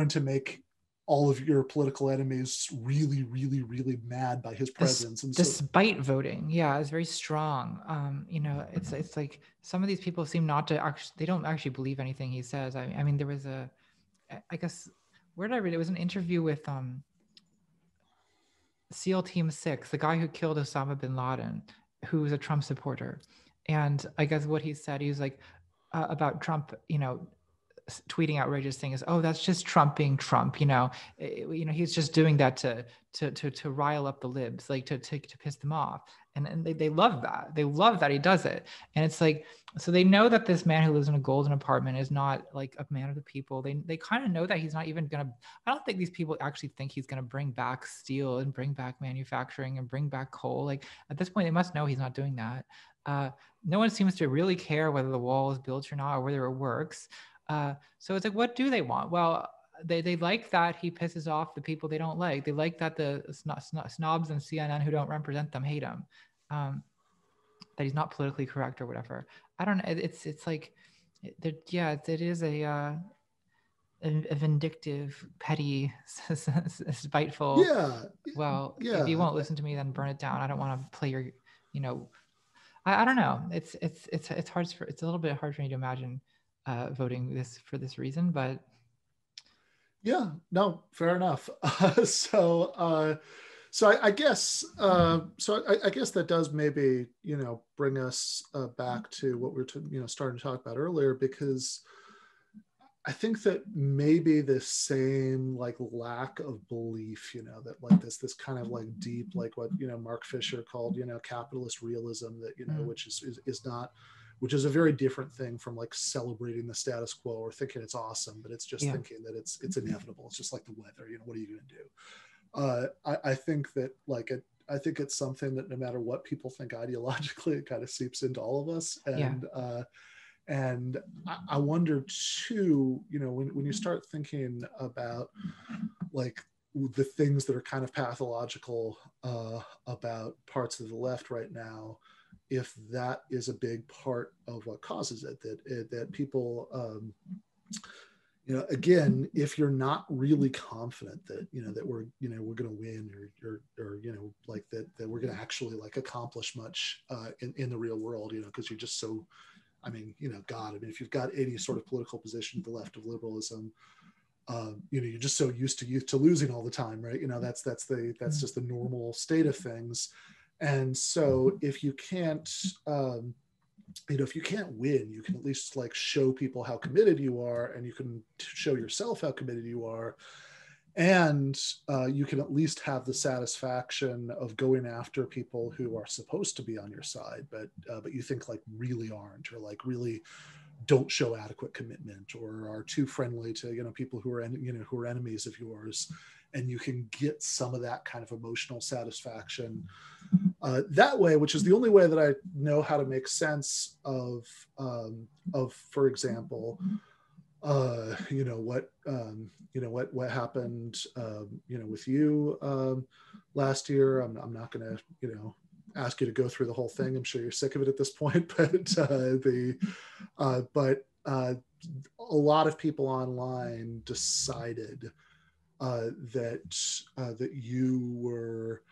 to make all of your political enemies really, really, really mad by his presence. And despite voting, it's very strong. It's like some of these people seem not to they don't actually believe anything he says. I mean, there was I guess, where did I read? It was an interview with SEAL Team 6, the guy who killed Osama bin Laden, who was a Trump supporter. And I guess what he said, he was like, about Trump, tweeting outrageous things. Oh, that's just Trump being Trump. He's just doing that to rile up the libs, to piss them off. And they love that. They love that he does it. And it's so they know that this man who lives in a golden apartment is not a man of the people. They kind of know that he's not even gonna. I don't think these people actually think he's gonna bring back steel and bring back manufacturing and bring back coal. At this point, they must know he's not doing that. No one seems to really care whether the wall is built or not, or whether it works. So it's what do they want? Well, they like that he pisses off the people they don't like. They like that the snobs and CNN who don't represent them hate him. That he's not politically correct or whatever. I don't know. It is a vindictive, petty, spiteful. Well, if you won't listen to me, then burn it down. I don't want to play your, I don't know. It's hard. It's a little bit hard for me to imagine voting for this reason, but fair enough. So I guess I guess that does maybe bring us back to what we were starting to talk about earlier, because I think that maybe the same lack of belief, that this kind of deep, what Mark Fisher called capitalist realism, that which is not, which is a very different thing from celebrating the status quo or thinking it's awesome, but it's just thinking that it's inevitable. It's just like the weather, what are you going to do? I think that I think it's something that no matter what people think ideologically, it kind of seeps into all of us. And I wonder too, when you start thinking about the things that are kind of pathological about parts of the left right now, if that is a big part of what causes it, that people, again, if you're not really confident that that we're going to win, or that we're going to actually accomplish much in the real world, because you're just so, if you've got any sort of political position to the left of liberalism, you're just so used to losing all the time, right? That's just the normal state of things. And so if you can't, if you can't win, you can at least show people how committed you are, and you can show yourself how committed you are. And you can at least have the satisfaction of going after people who are supposed to be on your side, but you think like really aren't, or like really don't show adequate commitment, or are too friendly to, you know, people who are, you know, who are enemies of yours. And you can get some of that kind of emotional satisfaction that way, which is the only way that I know how to make sense of, for example, you know what happened, you know, with you last year. I'm not going to, you know, ask you to go through the whole thing. I'm sure you're sick of it at this point, but a lot of people online decided that you were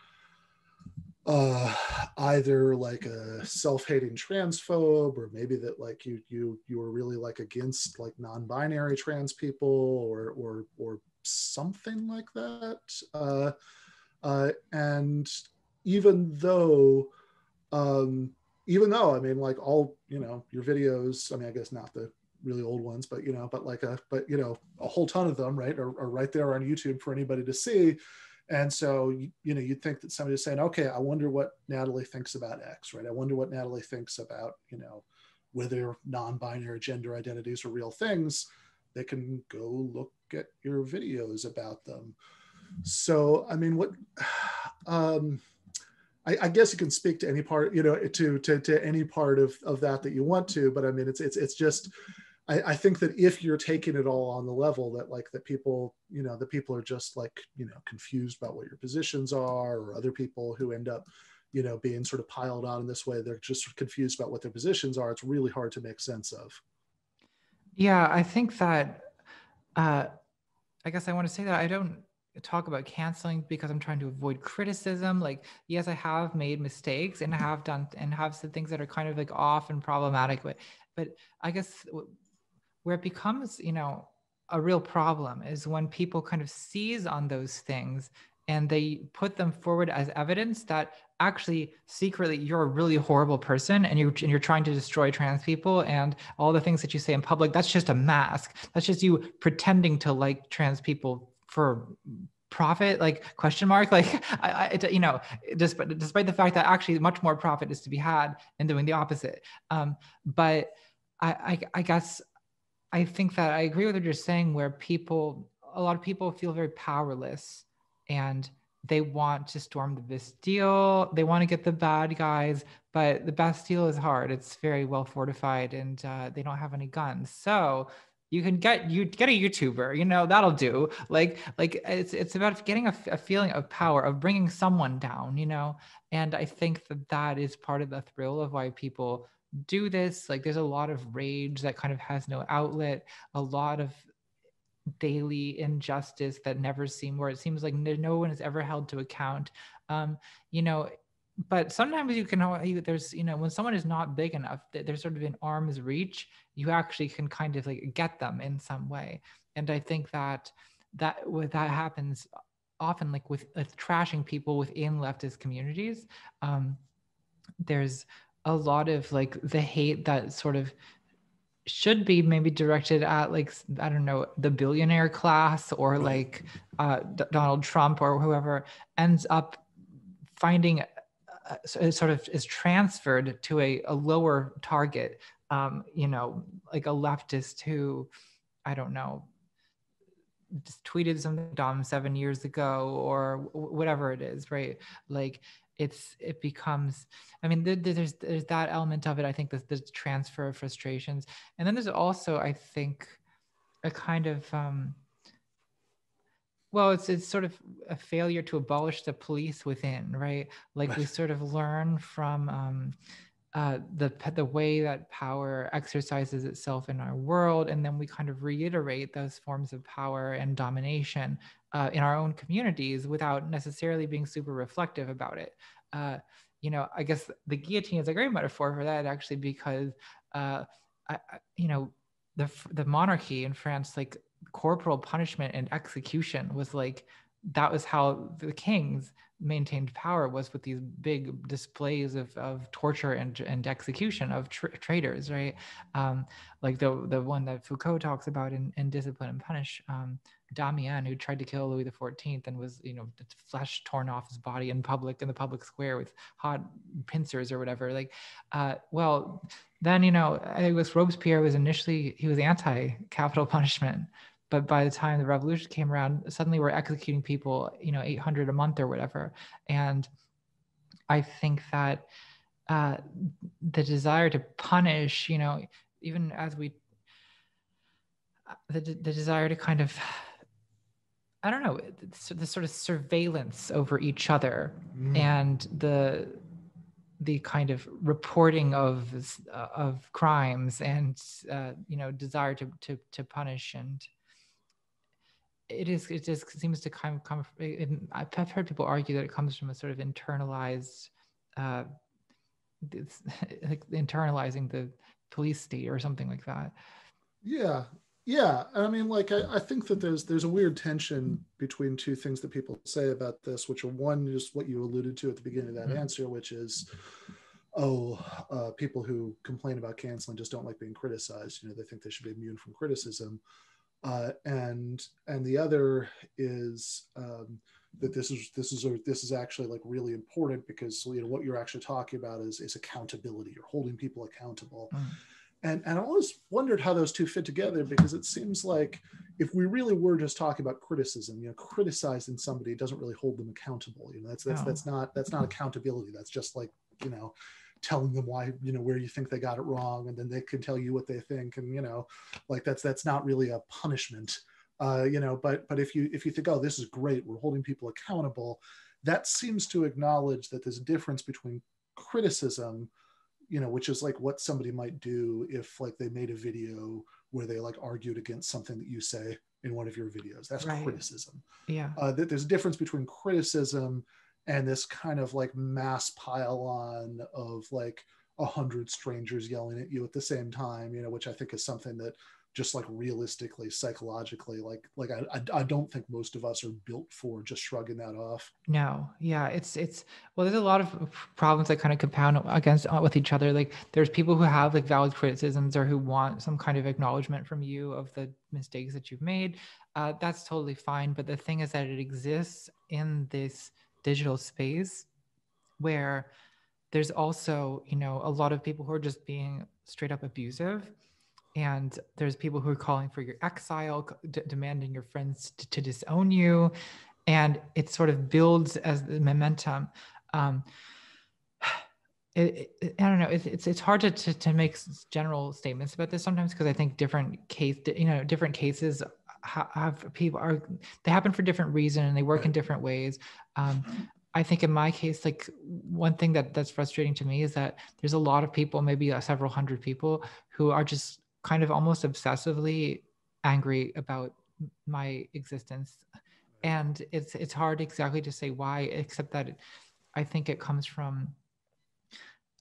either like a self-hating transphobe, or maybe that like you were really like against like non-binary trans people, or something like that. And even though I mean, like all, you know, your videos, I mean, I guess not the really old ones, but you know, but you know, a whole ton of them, right, are right there on YouTube for anybody to see. And so, you know, you'd think that somebody's saying, okay, I wonder what Natalie thinks about X, right? I wonder what Natalie thinks about, you know, whether non-binary gender identities are real things. They can go look at your videos about them. So, I mean, what, I guess you can speak to any part, you know, to any part of that you want to, but I mean, it's just, I think that if you're taking it all on the level that like that people, you know, that people are just like, you know, confused about what your positions are, or other people who end up, you know, being sort of piled on in this way, they're just confused about what their positions are. It's really hard to make sense of. Yeah, I think that, I guess I want to say that I don't talk about canceling because I'm trying to avoid criticism. Like, yes, I have made mistakes and have said things that are kind of like off and problematic, but I guess where it becomes, you know, a real problem is when people kind of seize on those things and they put them forward as evidence that actually secretly you're a really horrible person and you're trying to destroy trans people, and all the things that you say in public, that's just a mask. That's just you pretending to like trans people for profit, like question mark, like you know, despite the fact that actually much more profit is to be had in doing the opposite. But I guess I think that I agree with what you're saying, where a lot of people feel very powerless and they want to storm the Bastille. They want to get the bad guys, but the Bastille is hard. It's very well fortified, and they don't have any guns. So you can get a YouTuber, you know, that'll do. Like it's about getting a feeling of power, of bringing someone down, you know. And I think that is part of the thrill of why people do this. Like there's a lot of rage that kind of has no outlet, a lot of daily injustice that never where it seems like no one is ever held to account. You know, but sometimes there's, you know, when someone is not big enough, they're sort of in arm's reach, you actually can kind of like get them in some way. And I think that happens often, like with trashing people within leftist communities. There's a lot of like the hate that sort of should be maybe directed at, like, I don't know, the billionaire class, or like Donald Trump or whoever, ends up finding sort of is transferred to a lower target. You know, like a leftist who, I don't know, just tweeted something dumb 7 years ago or whatever it is, right? Like it becomes, I mean, there's that element of it. I think the transfer of frustrations, and then there's also, I think, a kind of well, it's sort of a failure to abolish the police within, right? Like we sort of learn from the way that power exercises itself in our world, and then we kind of reiterate those forms of power and domination in our own communities without necessarily being super reflective about it. You know, I guess the guillotine is a great metaphor for that, actually, because you know, the monarchy in France, like corporal punishment and execution was like, that was how the kings maintained power, was with these big displays of torture and execution of traitors, right? Like the one that Foucault talks about in Discipline and Punish, Damien, who tried to kill Louis XIV and was, flesh torn off his body in the public square with hot pincers or whatever. Like, well, then, it was Robespierre was initially, he was anti-capital punishment. But by the time the revolution came around, suddenly we're executing people, 800 a month or whatever. And I think that the desire to punish, even as the desire to kind of, I don't know, the sort of surveillance over each other and the kind of reporting of crimes and desire to punish, and it just seems to come I've heard people argue that it comes from a sort of internalized like internalizing the police state or something like that. Yeah. I mean, like, I think that there's a weird tension between two things that people say about this, which are, one, just what you alluded to at the beginning of that answer, which is, people who complain about canceling just don't like being criticized. They think they should be immune from criticism. And the other is that this is actually like really important, because what you're actually talking about is accountability. You're holding people accountable. And I always wondered how those two fit together, because it seems like if we really were just talking about criticism, criticizing somebody doesn't really hold them accountable. That's not accountability. That's just like, telling them why, where you think they got it wrong, and then they can tell you what they think. And, like that's not really a punishment. But if you think, oh, this is great, we're holding people accountable, that seems to acknowledge that there's a difference between criticism, which is like what somebody might do if like they made a video where they like argued against something that you say in one of your videos. That's right. Criticism. Yeah. There's a difference between criticism and this kind of like mass pile on of like 100 strangers yelling at you at the same time, which I think is something that just like realistically, psychologically, like I don't think most of us are built for just shrugging that off. No, yeah, it's well, there's a lot of problems that kind of compound with each other. Like there's people who have like valid criticisms or who want some kind of acknowledgement from you of the mistakes that you've made. That's totally fine. But the thing is that it exists in this digital space where there's also, a lot of people who are just being straight up abusive. And there's people who are calling for your exile, demanding your friends to disown you. And it sort of builds as the momentum. I don't know. It's hard to make general statements about this sometimes, because I think different cases have people they happen for different reasons and they work in different ways. I think in my case, like one thing that's frustrating to me is that there's a lot of people, maybe several hundred people, who are just kind of almost obsessively angry about my existence. And it's hard exactly to say why, except that I think it comes from,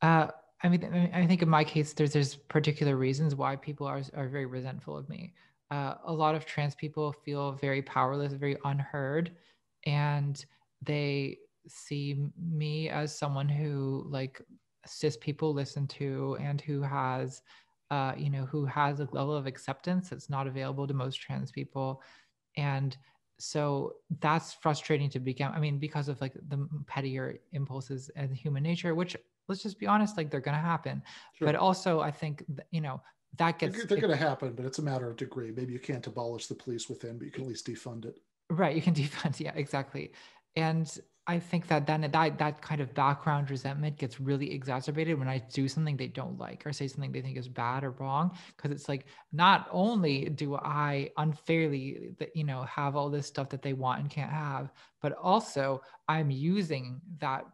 I think in my case, there's particular reasons why people are very resentful of me. A lot of trans people feel very powerless, very unheard, and they see me as someone who like cis people listen to and who has a level of acceptance that's not available to most trans people. And so that's frustrating to begin. I mean, because of like the pettier impulses and human nature, which, let's just be honest, like they're going to happen. Sure. But also I think, that gets... They're going to happen, but it's a matter of degree. Maybe you can't abolish the police within, but you can at least defund it. Right. You can defund. Yeah, exactly. And I think that then that kind of background resentment gets really exacerbated when I do something they don't like or say something they think is bad or wrong. Because it's like, not only do I unfairly, have all this stuff that they want and can't have, but also I'm using that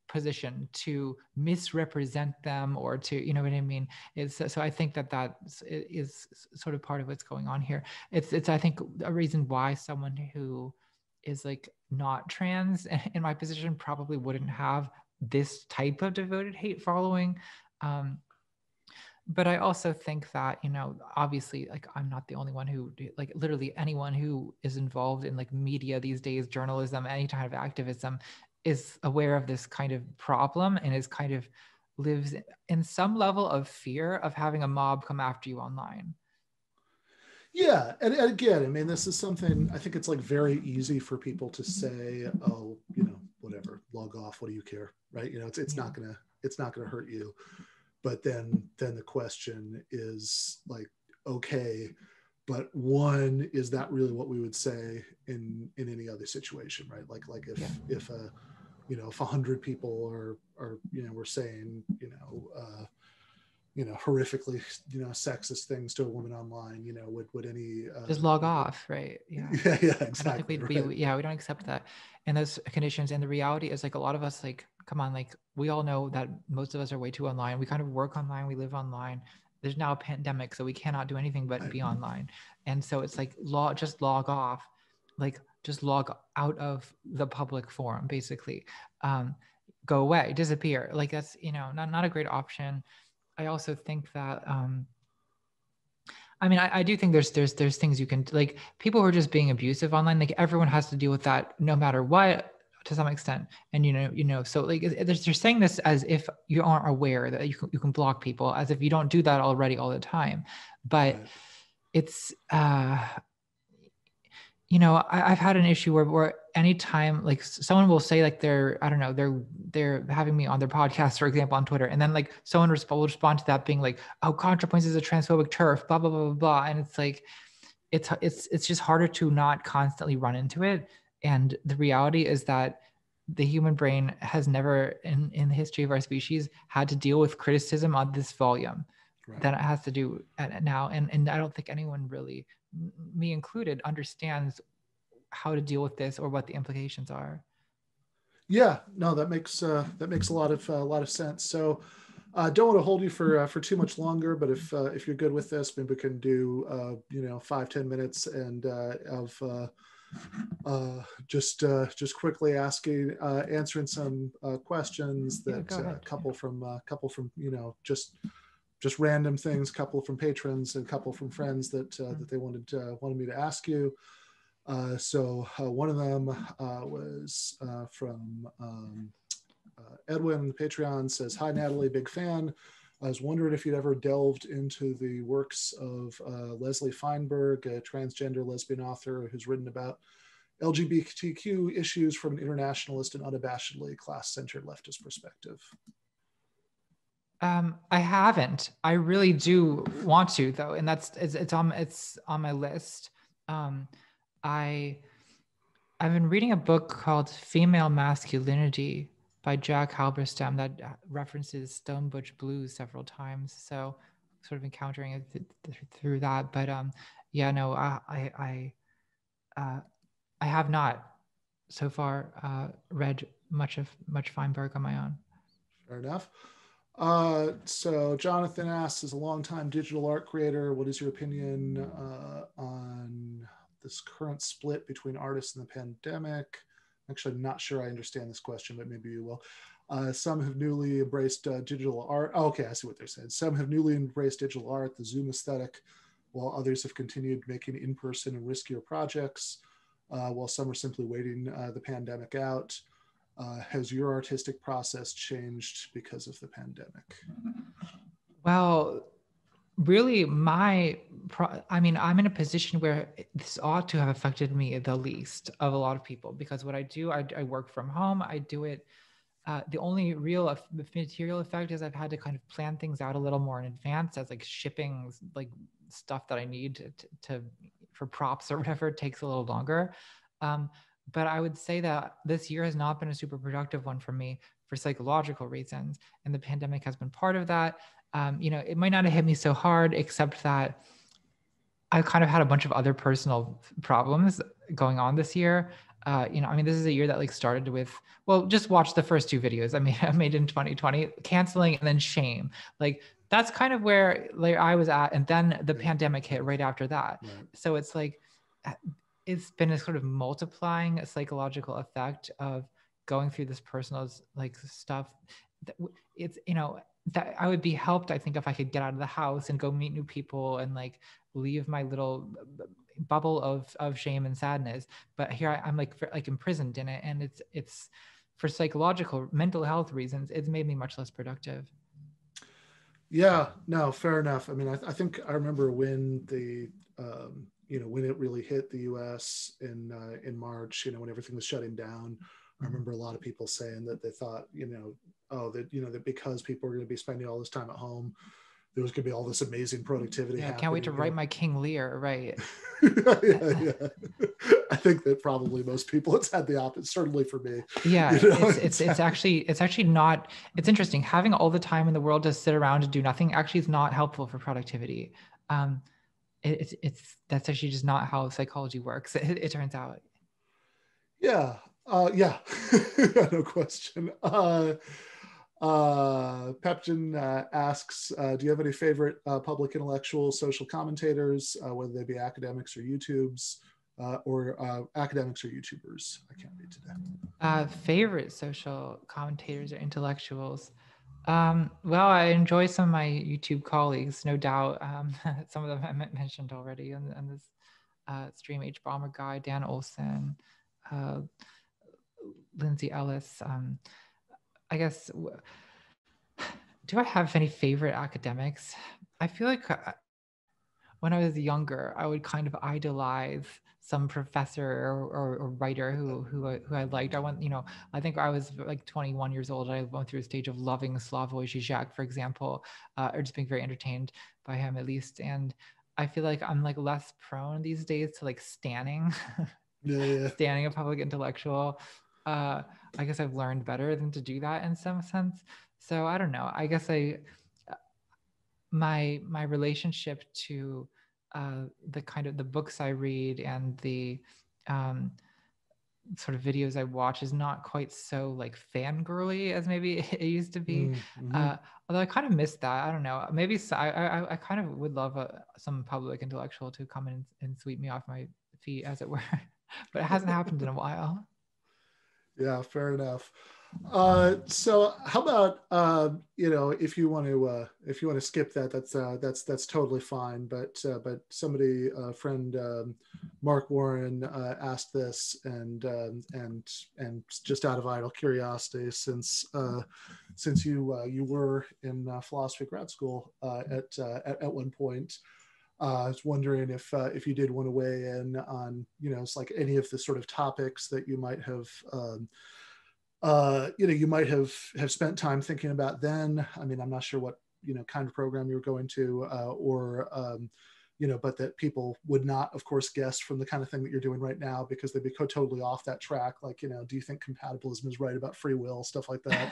position to misrepresent them or to, you know what I mean? So I think that is sort of part of what's going on here. It's I think a reason why someone who is like not trans in my position probably wouldn't have this type of devoted hate following. But I also think that, obviously, like I'm not the only one who, like literally anyone who is involved in like media these days, journalism, any kind of activism, is aware of this kind of problem and is kind of lives in some level of fear of having a mob come after you online. Yeah, and again, I mean, this is something I think it's like very easy for people to say, oh, whatever, log off. What do you care, right? It's not gonna hurt you. But then the question is like, okay, but one, is that really what we would say in any other situation, right? Like if 100 people are we're saying horrifically sexist things to a woman online, would any just log off, right? Yeah. yeah, exactly. I don't think we don't accept that in those conditions. And the reality is, like, a lot of us, like, come on, like, we all know that most of us are way too online. We kind of work online, we live online. There's now a pandemic, so we cannot do anything but be online. And so it's like, just log off, like, just log out of the public forum, basically. Go away, disappear. Like, that's, not a great option. I also think that, I mean, I do think there's things you can, like, people who are just being abusive online, like, everyone has to deal with that no matter what, to some extent. And, so, like, they're saying this as if you aren't aware that you can block people, as if you don't do that already all the time. But right. It's, I've had an issue where anytime, like, someone will say, like, they're having me on their podcast, for example, on Twitter, and then, like, someone will respond to that being like, oh, ContraPoints is a transphobic turf, blah, blah, blah, blah, blah. And it's like, it's just harder to not constantly run into it. And the reality is that the human brain has never in the history of our species had to deal with criticism on this volume that it has to do now. And I don't think anyone really, me included, understands how to deal with this or what the implications are. Yeah, no, that makes a lot of sense. So don't want to hold you for too much longer, but if you're good with this, maybe we can do 5-10 minutes and of just quickly answering some questions that a couple from just random things, couple from patrons and couple from friends that they wanted me to ask you. So one of them was from Edwin, the Patreon, says, "Hi Natalie, big fan. I was wondering if you'd ever delved into the works of Leslie Feinberg, a transgender lesbian author who's written about LGBTQ issues from an internationalist and unabashedly class-centered leftist perspective." I haven't. I really do want to, though, and it's on my list. I've been reading a book called Female Masculinity by Jack Halberstam that references Stone Butch Blues several times. So sort of encountering it through that. But I have not so far read much Feinberg on my own. Fair enough. So Jonathan asks, as a longtime digital art creator, what is your opinion on this current split between artists and the pandemic? Actually, I'm not sure I understand this question, but maybe you will. Some have newly embraced digital art. Oh, okay, I see what they're saying. Some have newly embraced digital art, the Zoom aesthetic, while others have continued making in-person and riskier projects, while some are simply waiting the pandemic out. Has your artistic process changed because of the pandemic? Well, really, I'm in a position where this ought to have affected me the least of a lot of people, because what I do, I work from home. I do it. The only real material effect is I've had to kind of plan things out a little more in advance, as like shipping like stuff that I need to for props or whatever takes a little longer. But I would say that this year has not been a super productive one for me for psychological reasons. And the pandemic has been part of that. It might not have hit me so hard, except that I kind of had a bunch of other personal problems going on this year. This is a year that like started with, well, just watch the first two videos I made in 2020, canceling and then shame. Like that's kind of where like I was at. And then the pandemic hit right after that. Right. So it's like, it's been a sort of multiplying psychological effect of going through this personal like stuff. It's, that I would be helped, I think, if I could get out of the house and go meet new people and like leave my little bubble of shame and sadness. But here I'm like imprisoned in it, and it's for psychological mental health reasons, it's made me much less productive. Yeah, no, fair enough. I mean, I think I remember when the when it really hit the U.S. in March, when everything was shutting down. I remember a lot of people saying that they thought, that because people were going to be spending all this time at home, there was going to be all this amazing productivity Yeah, I happening. can't wait to write my King Lear, right? Yeah. I think that probably most people, it's had the opposite, certainly for me. Yeah, it's actually not, it's interesting. Having all the time in the world to sit around and do nothing actually is not helpful for productivity. That's actually just not how psychology works. It turns out. Yeah. Yeah. No question. Pepton asks, do you have any favorite public intellectual social commentators, whether they be academics or YouTubes, or academics or YouTubers? I can't read today. Favorite social commentators or intellectuals. Well, I enjoy some of my YouTube colleagues, no doubt. Some of them I mentioned already on this stream. H Bomber guy, Dan Olson, Lindsay Ellis. I guess. Do I have any favorite academics? I feel like when I was younger, I would kind of idolize some professor or writer who I liked. I think I was like 21 years old. I went through a stage of loving Slavoj Žižek, for example, or just being very entertained by him at least. And I feel like I'm like less prone these days to like standing a public intellectual. I guess I've learned better than to do that in some sense. So I don't know. I guess my relationship to the kind of the books I read and the sort of videos I watch is not quite so like fangirly as maybe it used to be. Although I kind of miss that. I don't know. Maybe I kind of would love some public intellectual to come in and sweep me off my feet, as it were. But it hasn't happened in a while. Yeah, fair enough. So how about if you want to skip that, that's totally fine. But somebody, a friend, Mark Warren, asked this, and just out of idle curiosity, since you were in philosophy grad school at one point. I was wondering if you did want to weigh in on, it's like any of the sort of topics that you might have, have spent time thinking about then. I mean, I'm not sure what, kind of program you were going to, but that people would not, of course, guess from the kind of thing that you're doing right now, because they'd be totally off that track. Like, do you think compatibilism is right about free will, stuff like that?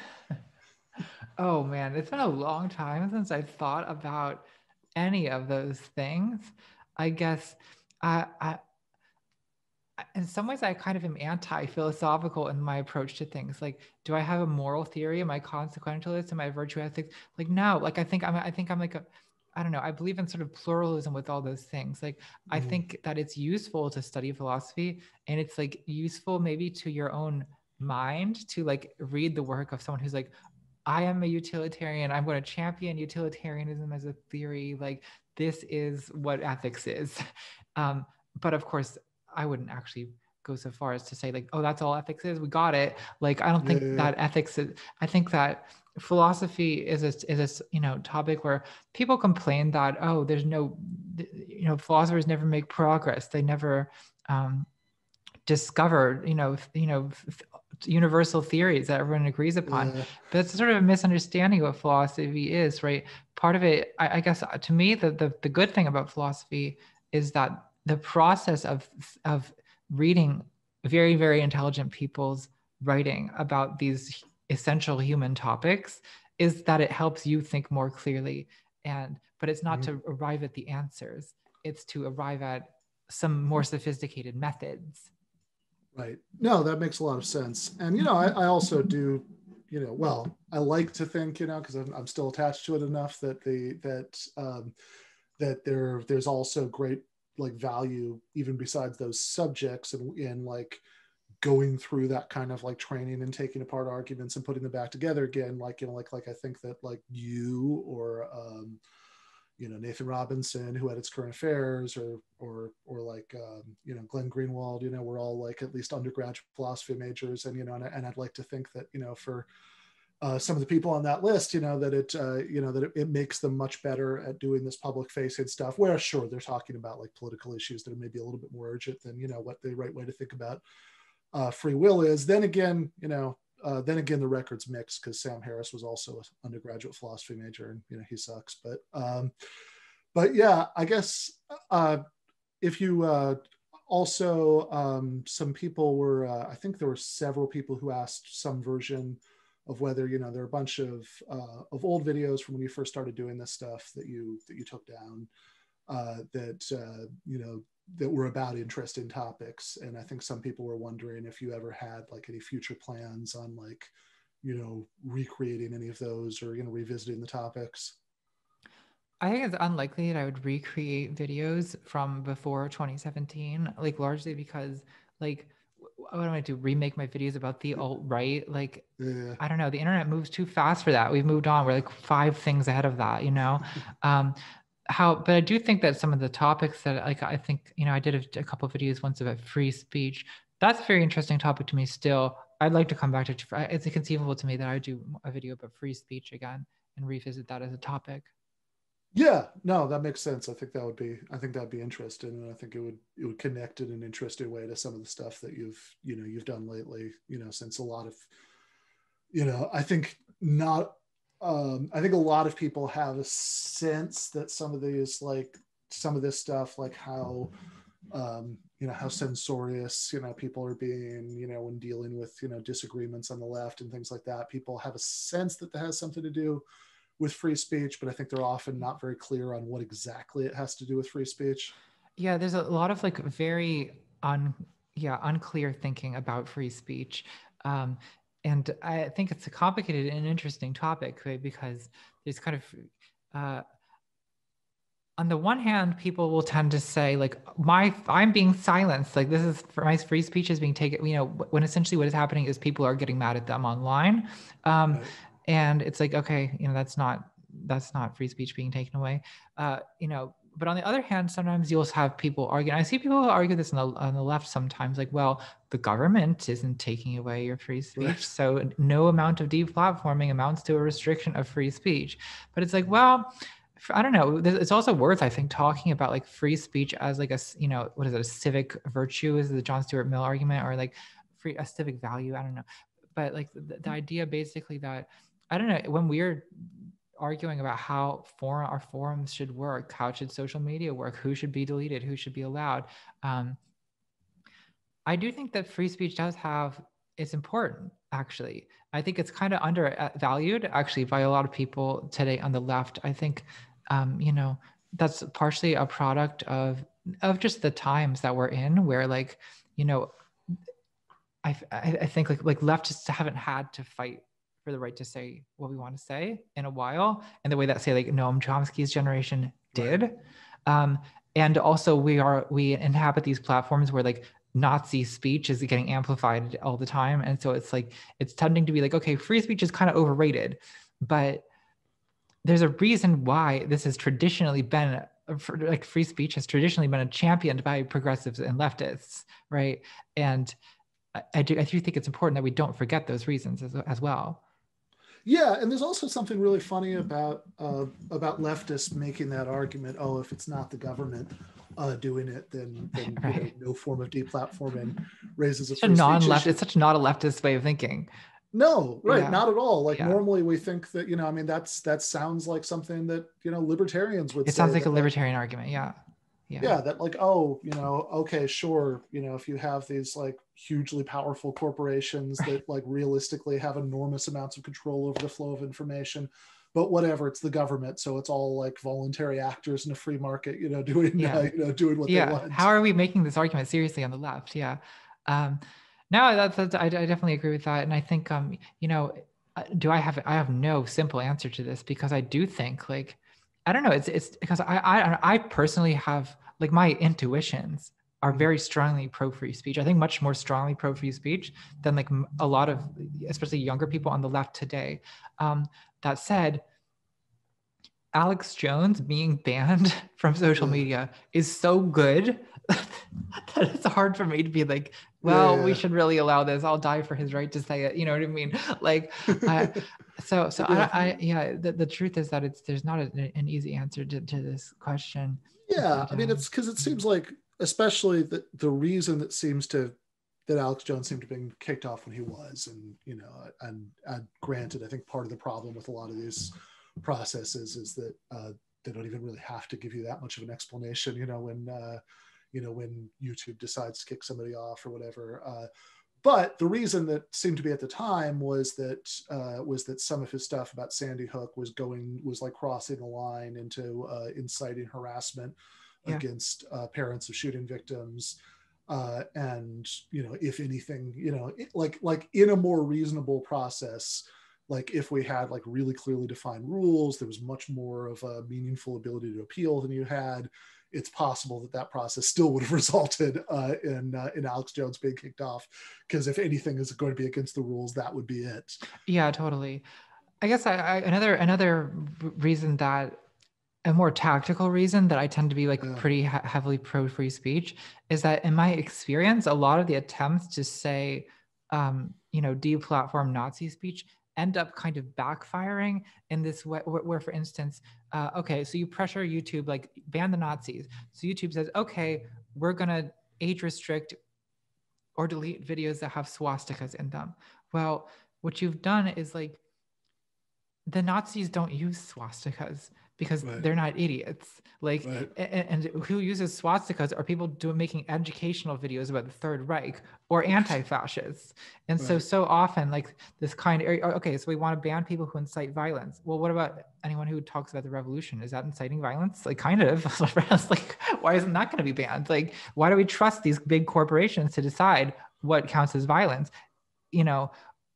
Oh man, it's been a long time since I thought about any of those things. I guess I in some ways I kind of am anti-philosophical in my approach to things. Like, do I have a moral theory? Am I consequentialist? Am I virtue ethics? Like, no. Like, I think I'm like I don't know. I believe in sort of pluralism with all those things. Like, I think that it's useful to study philosophy, and it's like useful maybe to your own mind to like read the work of someone who's like, I am a utilitarian. I'm going to champion utilitarianism as a theory. Like, this is what ethics is. But of course, I wouldn't actually go so far as to say like, oh, that's all ethics is. We got it. Like, I don't think that ethics is. I think that philosophy is a topic where people complain that, oh, there's no, philosophers never make progress. They never discover universal theories that everyone agrees upon. But it's sort of a misunderstanding of what philosophy is, right? Part of it, I guess, to me, the good thing about philosophy is that the process of reading very, very intelligent people's writing about these essential human topics is that it helps you think more clearly. But it's not to arrive at the answers. It's to arrive at some more sophisticated methods. Right. No, that makes a lot of sense. And, I also do, I like to think, because I'm still attached to it enough that there's also great like value even besides those subjects, and in like going through that kind of like training and taking apart arguments and putting them back together again. Like, like I think that like you or, Nathan Robinson, who edits Current Affairs, or like, Glenn Greenwald, we're all like at least undergraduate philosophy majors. And, and I'd like to think that, for some of the people on that list, that it makes them much better at doing this public facing stuff, where sure, they're talking about like political issues that are maybe a little bit more urgent than, what the right way to think about free will is. Then again, the record's mixed, because Sam Harris was also an undergraduate philosophy major, and, he sucks. But yeah, I guess if you also, some people were, I think there were several people who asked some version of whether, there are a bunch of old videos from when you first started doing this stuff that you took down, that were about interesting topics. And I think some people were wondering if you ever had like any future plans on like, recreating any of those, or, revisiting the topics. I think it's unlikely that I would recreate videos from before 2017, like largely because like, what am I do? Remake my videos about the alt-right? Like, yeah. I don't know. The internet moves too fast for that. We've moved on. We're like 5 things ahead of that, but I do think that some of the topics that I think, I did a couple of videos once about free speech. That's a very interesting topic to me still. I'd like to come back to it's inconceivable to me that I would do a video about free speech again and revisit that as a topic. Yeah, no, that makes sense. I think that'd be interesting, and I think it would connect in an interesting way to some of the stuff that you've done lately. Since a lot of, I think not. I think a lot of people have a sense that some of this stuff, like how, how censorious, people are being, when dealing with, disagreements on the left and things like that. People have a sense that has something to do with free speech, but I think they're often not very clear on what exactly it has to do with free speech. Yeah, there's a lot of like very unclear thinking about free speech. And I think it's a complicated and interesting topic, right? Because there's kind of, on the one hand, people will tend to say like, I'm being silenced. Like this is my free speech is being taken, when essentially what is happening is people are getting mad at them online. Right. And it's like, okay, that's not free speech being taken away. But on the other hand, sometimes you'll have people argue. I see people who argue this on the left sometimes, like, well, the government isn't taking away your free speech, right. So no amount of deplatforming amounts to a restriction of free speech. But it's like, well, I don't know. It's also worth, I think, talking about like free speech as like a, what is it, a civic virtue is the John Stuart Mill argument, or like a civic value. I don't know. But like the idea basically that, I don't know, when we're arguing about how our forums should work, how should social media work, who should be deleted, who should be allowed, I do think that free speech it's important, actually. I think it's kind of undervalued, actually, by a lot of people today on the left. I think, that's partially a product of just the times that we're in, where like, I think like leftists haven't had to fight for the right to say what we want to say in a while, and the way that say like Noam Chomsky's generation did. Right. And also we inhabit these platforms where like Nazi speech is getting amplified all the time. And so it's like, it's tending to be like, okay, free speech is kind of overrated, but there's a reason why this has traditionally been like free speech has traditionally been championed by progressives and leftists. Right. And I do think it's important that we don't forget those reasons as well. Yeah, and there's also something really funny about leftists making that argument. Oh, if it's not the government doing it, then right. No form of deplatforming raises a free speech issue. It's such not a leftist way of thinking. No, right, yeah. Not at all. Like normally we think that that sounds like something that libertarians would say. It sounds like a libertarian argument. Yeah. Yeah, that like, oh, okay, sure, if you have these like hugely powerful corporations that like realistically have enormous amounts of control over the flow of information, but whatever, it's the government, so it's all like voluntary actors in a free market, doing what they want. How are we making this argument seriously on the left? Yeah. No, I definitely agree with that, and I think I have no simple answer to this, because I do think like, I don't know. It's because I personally have like my intuitions are very strongly pro free speech. I think much more strongly pro free speech than like a lot of, especially younger people on the left today. That said, Alex Jones being banned from social media is so good that it's hard for me to be like, well, we should really allow this. I'll die for his right to say it. You know what I mean? Like, The truth is that there's not an easy answer to this question. Yeah, I mean, it's because it seems like, especially the reason that Alex Jones seemed to have been kicked off when he was, and granted, I think part of the problem with a lot of these processes is that they don't even really have to give you that much of an explanation, when YouTube decides to kick somebody off or whatever. But the reason that seemed to be at the time was that some of his stuff about Sandy Hook was like crossing the line into inciting harassment against parents of shooting victims. And, if anything, like in a more reasonable process, like if we had like really clearly defined rules, there was much more of a meaningful ability to appeal than you had. It's possible that process still would have resulted in Alex Jones being kicked off, because if anything is going to be against the rules, that would be it. Yeah, totally. I guess another reason, that a more tactical reason that I tend to be like pretty heavily pro free speech, is that in my experience, a lot of the attempts to say, deplatform Nazi speech end up kind of backfiring in this way, where for instance, okay, so you pressure YouTube, like ban the Nazis. So YouTube says, okay, we're gonna age restrict or delete videos that have swastikas in them. Well, what you've done is like, the Nazis don't use swastikas because they're not idiots. Like, and who uses swastikas are people making educational videos about the Third Reich or anti-fascists. And so often, like this kind of, okay, so we want to ban people who incite violence. Well, what about anyone who talks about the revolution? Is that inciting violence? Like, kind of. Like, why isn't that going to be banned? Like, why do we trust these big corporations to decide what counts as violence?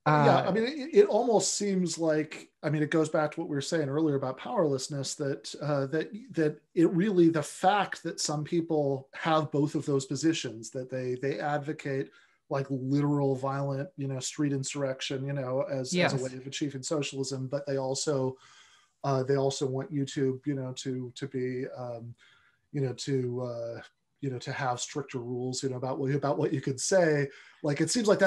I mean, it almost seems like, I mean, it goes back to what we were saying earlier about powerlessness, that it really, the fact that some people have both of those positions, that they advocate like literal violent, street insurrection, as a way of achieving socialism, but they also want YouTube, to be, to have stricter rules, about what you could say. Like, it seems like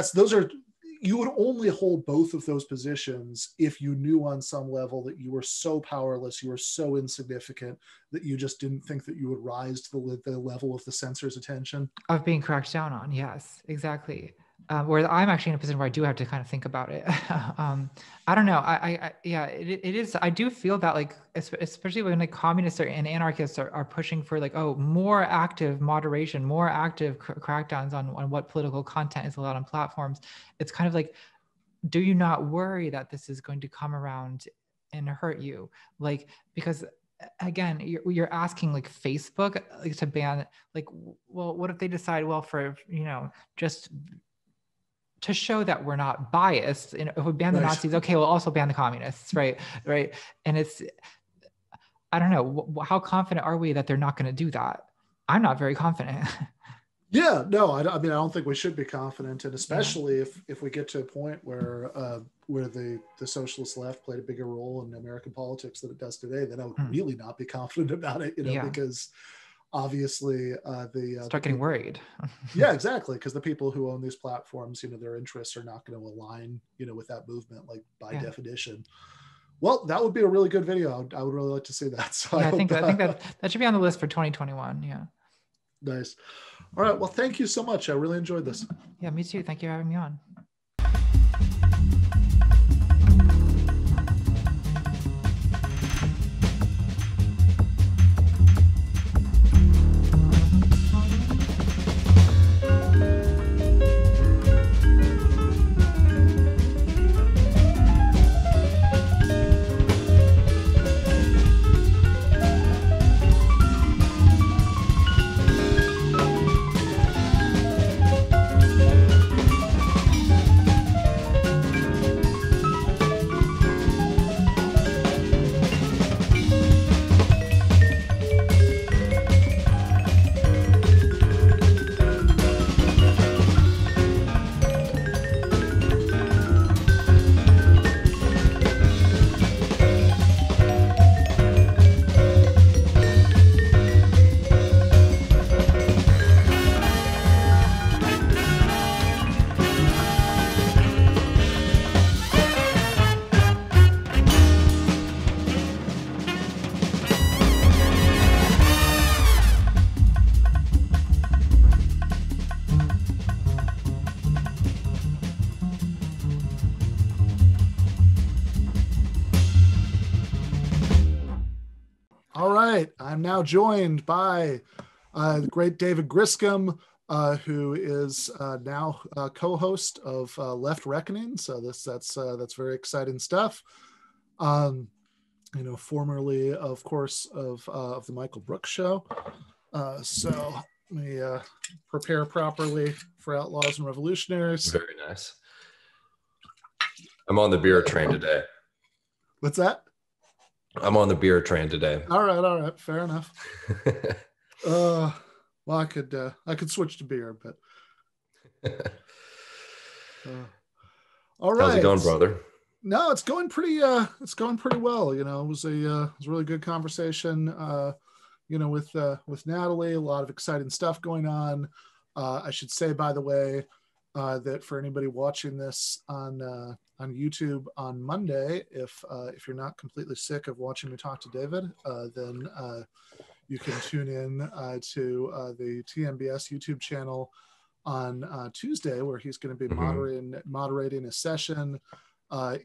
you would only hold both of those positions if you knew on some level that you were so powerless, you were so insignificant, that you just didn't think that you would rise to the level of the censor's attention. Of being cracked down on, yes, exactly. Whereas I'm actually in a position where I do have to kind of think about it. I don't know. It is. I do feel that, like, especially when like communists and anarchists are pushing for like, more active moderation, more active crackdowns on what political content is allowed on platforms. It's kind of like, do you not worry that this is going to come around and hurt you? Like, because again, you're asking like Facebook like to ban, like, well, what if they decide, well, for, just to show that we're not biased, if we ban the Nazis, okay, we'll also ban the communists, right? And it's, I don't know, how confident are we that they're not going to do that? I'm not very confident. Yeah, no, I mean, I don't think we should be confident, and especially if we get to a point where the socialist left played a bigger role in American politics than it does today, then I would really not be confident about it, because obviously start getting worried. Yeah, exactly, because the people who own these platforms, their interests are not going to align, with that movement, like by definition. Well, that would be a really good video. I would really like to see that. So I think that should be on the list for 2021. Yeah. Nice. All right. Well, thank you so much. I really enjoyed this. Yeah, me too. Thank you for having me on. right. I'm now joined by the great David Griscom, who is now co-host of Left Reckoning. So that's very exciting stuff. Formerly, of course, of the Michael Brooks Show. So let me prepare properly for Outlaws and Revolutionaries. Very nice. I'm on the beer train today. What's that? I'm on the beer train today. All right. Fair enough. Well, I could switch to beer, but all right. How's it going, brother? No, it's going pretty well. It was a really good conversation. With Natalie, a lot of exciting stuff going on. I should say, by the way, that for anybody watching this on YouTube on Monday, if you're not completely sick of watching me talk to David, then you can tune in to the TMBS YouTube channel on Tuesday, where he's going to be moderating a session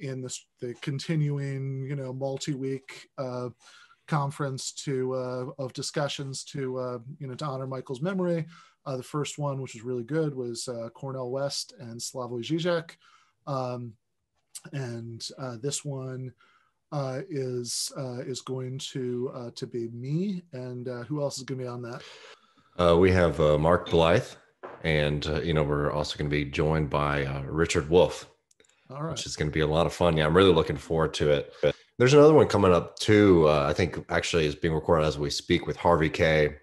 in the continuing multi-week conference of discussions to honor Michael's memory. The first one, which was really good, was Cornel West and Slavoj Žižek. And this one is going to be me. And who else is going to be on that? We have Mark Blythe, and we're also going to be joined by Richard Wolf. All right. Which is going to be a lot of fun. Yeah, I'm really looking forward to it. But there's another one coming up too. I think actually is being recorded as we speak with Harvey K,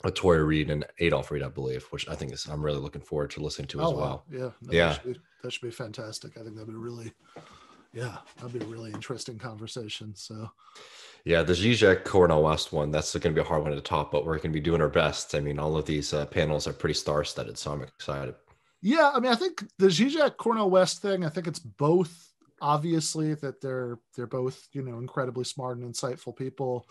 Toya Reed, and Adolph Reed, I believe, which I think I'm really looking forward to listening to as well. Yeah. That should be fantastic. I think that'd be a really interesting conversation. So yeah, the Zizek Cornel West one, that's going to be a hard one to top, but we're going to be doing our best. I mean, all of these panels are pretty star-studded, so I'm excited. Yeah, I mean, I think the Zizek Cornel West thing, I think it's both, obviously, that they're both, incredibly smart and insightful people.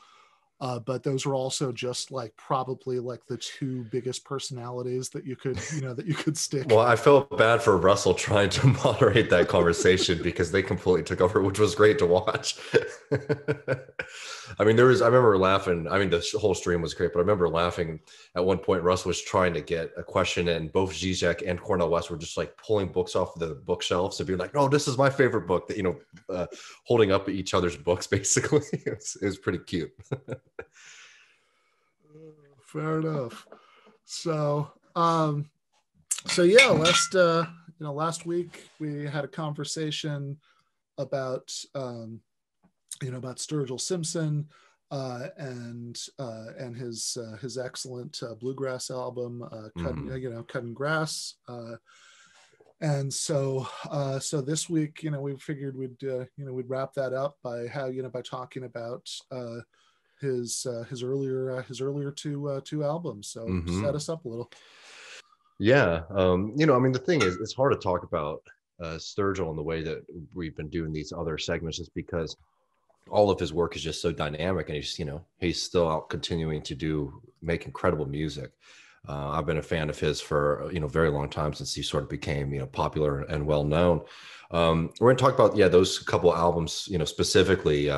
But those were also just probably the two biggest personalities that you could stick. Well, I felt bad for Russell trying to moderate that conversation because they completely took over, which was great to watch. I mean, I remember laughing. I mean, the whole stream was great, but I remember laughing at one point. Russ was trying to get a question in. Both Zizek and Cornel West were just pulling books off the bookshelves and being like, "No, this is my favorite book." That holding up each other's books, basically. It was pretty cute. Fair enough. So yeah, last week we had a conversation about about Sturgill Simpson and his excellent bluegrass album, Cutting Grass. And so this week, we figured we'd wrap that up by talking about his earlier two albums. So set us up a little. Yeah. I mean, the thing is, it's hard to talk about Sturgill in the way that we've been doing these other segments, just because all of his work is just so dynamic, and he's still out continuing to make incredible music. I've been a fan of his for a very long time, since he sort of became popular and well known. We're going to talk about those couple albums, specifically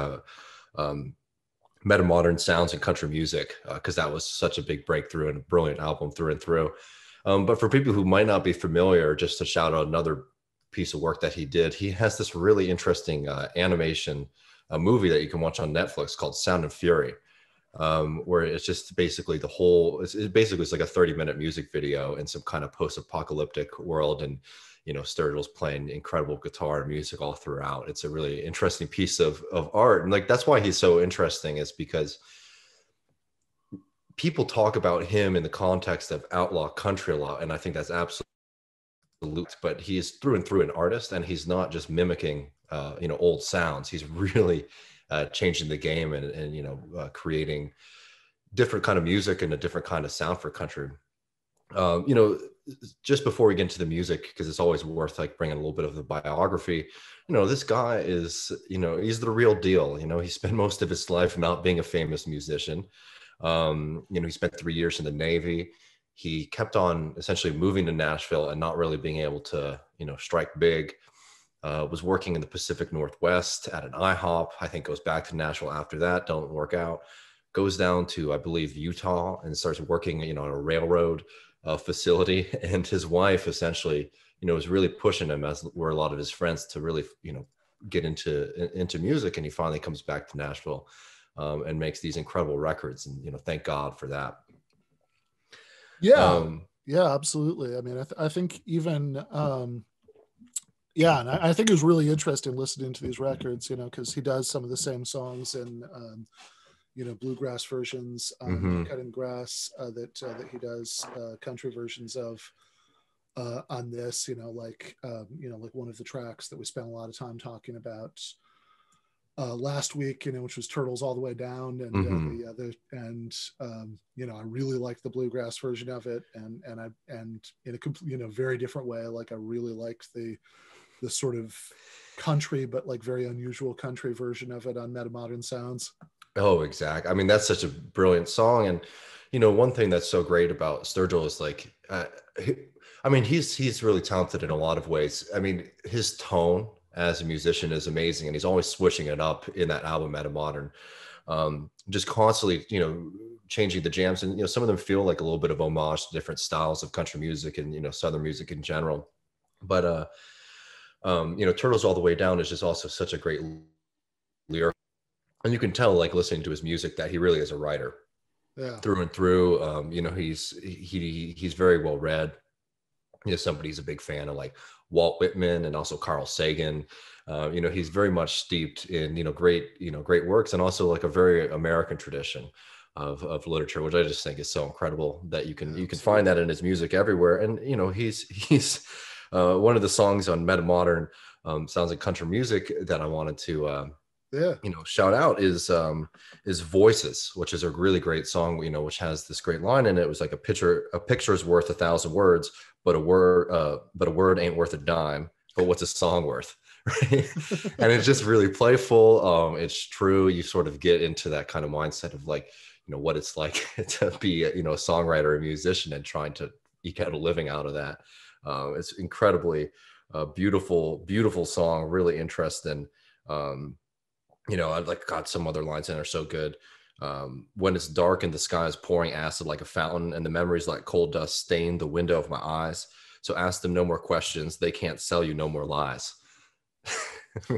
Metamodern Sounds in Country Music, because that was such a big breakthrough and a brilliant album through and through. But for people who might not be familiar, just to shout out another piece of work that he did, he has this really interesting animation movie that you can watch on Netflix called Sound and Fury, where it's just basically it's like a 30-minute music video in some kind of post-apocalyptic world, and Sturgill's playing incredible guitar and music all throughout. It's a really interesting piece of art, and that's why he's so interesting, is because people talk about him in the context of outlaw country a lot, and I think that's absolute, but he is through and through an artist, and he's not just mimicking old sounds. He's really changing the game and creating different kind of music and a different kind of sound for country. Just before we get into the music, because it's always worth bringing a little bit of the biography, this guy is, he's the real deal. He spent most of his life not being a famous musician. He spent 3 years in the Navy. He kept on essentially moving to Nashville and not really being able to, strike big. Was working in the Pacific Northwest at an IHOP. I think goes back to Nashville after that. Don't work out. goes down to, I believe, Utah and starts working, on a railroad facility. And his wife essentially, was really pushing him, as were a lot of his friends, to really, get into music. And he finally comes back to Nashville and makes these incredible records. And, thank God for that. Yeah. Yeah, absolutely. I mean, I think even, and I think it was really interesting listening to these records, because he does some of the same songs in, bluegrass versions, Cutting Grass, that he does country versions of on this, like one of the tracks that we spent a lot of time talking about last week, which was Turtles All the Way Down, and I really like the bluegrass version of it, and in a complete, very different way, like I really liked the sort of country, but like very unusual country version of it on Metamodern Sounds. Oh, exactly. I mean, that's such a brilliant song. And, one thing that's so great about Sturgill is like, he's really talented in a lot of ways. I mean, his tone as a musician is amazing, and he's always switching it up in that album Metamodern, just constantly, changing the jams. And, some of them feel like a little bit of homage to different styles of country music and, Southern music in general. But, Turtles All the Way Down is just also such a great lyric. And you can tell, like, listening to his music, that he really is a writer through and through. He's very well read. Somebody's a big fan of like Walt Whitman and also Carl Sagan. He's very much steeped in, great works, and also like a very American tradition of literature, which I just think is so incredible that you can find that in his music everywhere. And, he's one of the songs on Metamodern, Sounds Like Country Music, that I wanted to, shout out is Voices, which is a really great song, which has this great line in it. It was like a picture's worth 1,000 words, but a word ain't worth a dime. But what's a song worth? Right? And it's just really playful. It's true. You sort of get into that kind of mindset of like, what it's like to be, a songwriter, a musician, and trying to eke out a living out of that. It's incredibly beautiful song, really interesting. I'd like got some other lines in there are so good. When it's dark and the sky is pouring acid like a fountain, and the memories like cold dust stain the window of my eyes. So ask them no more questions. They can't sell you no more lies.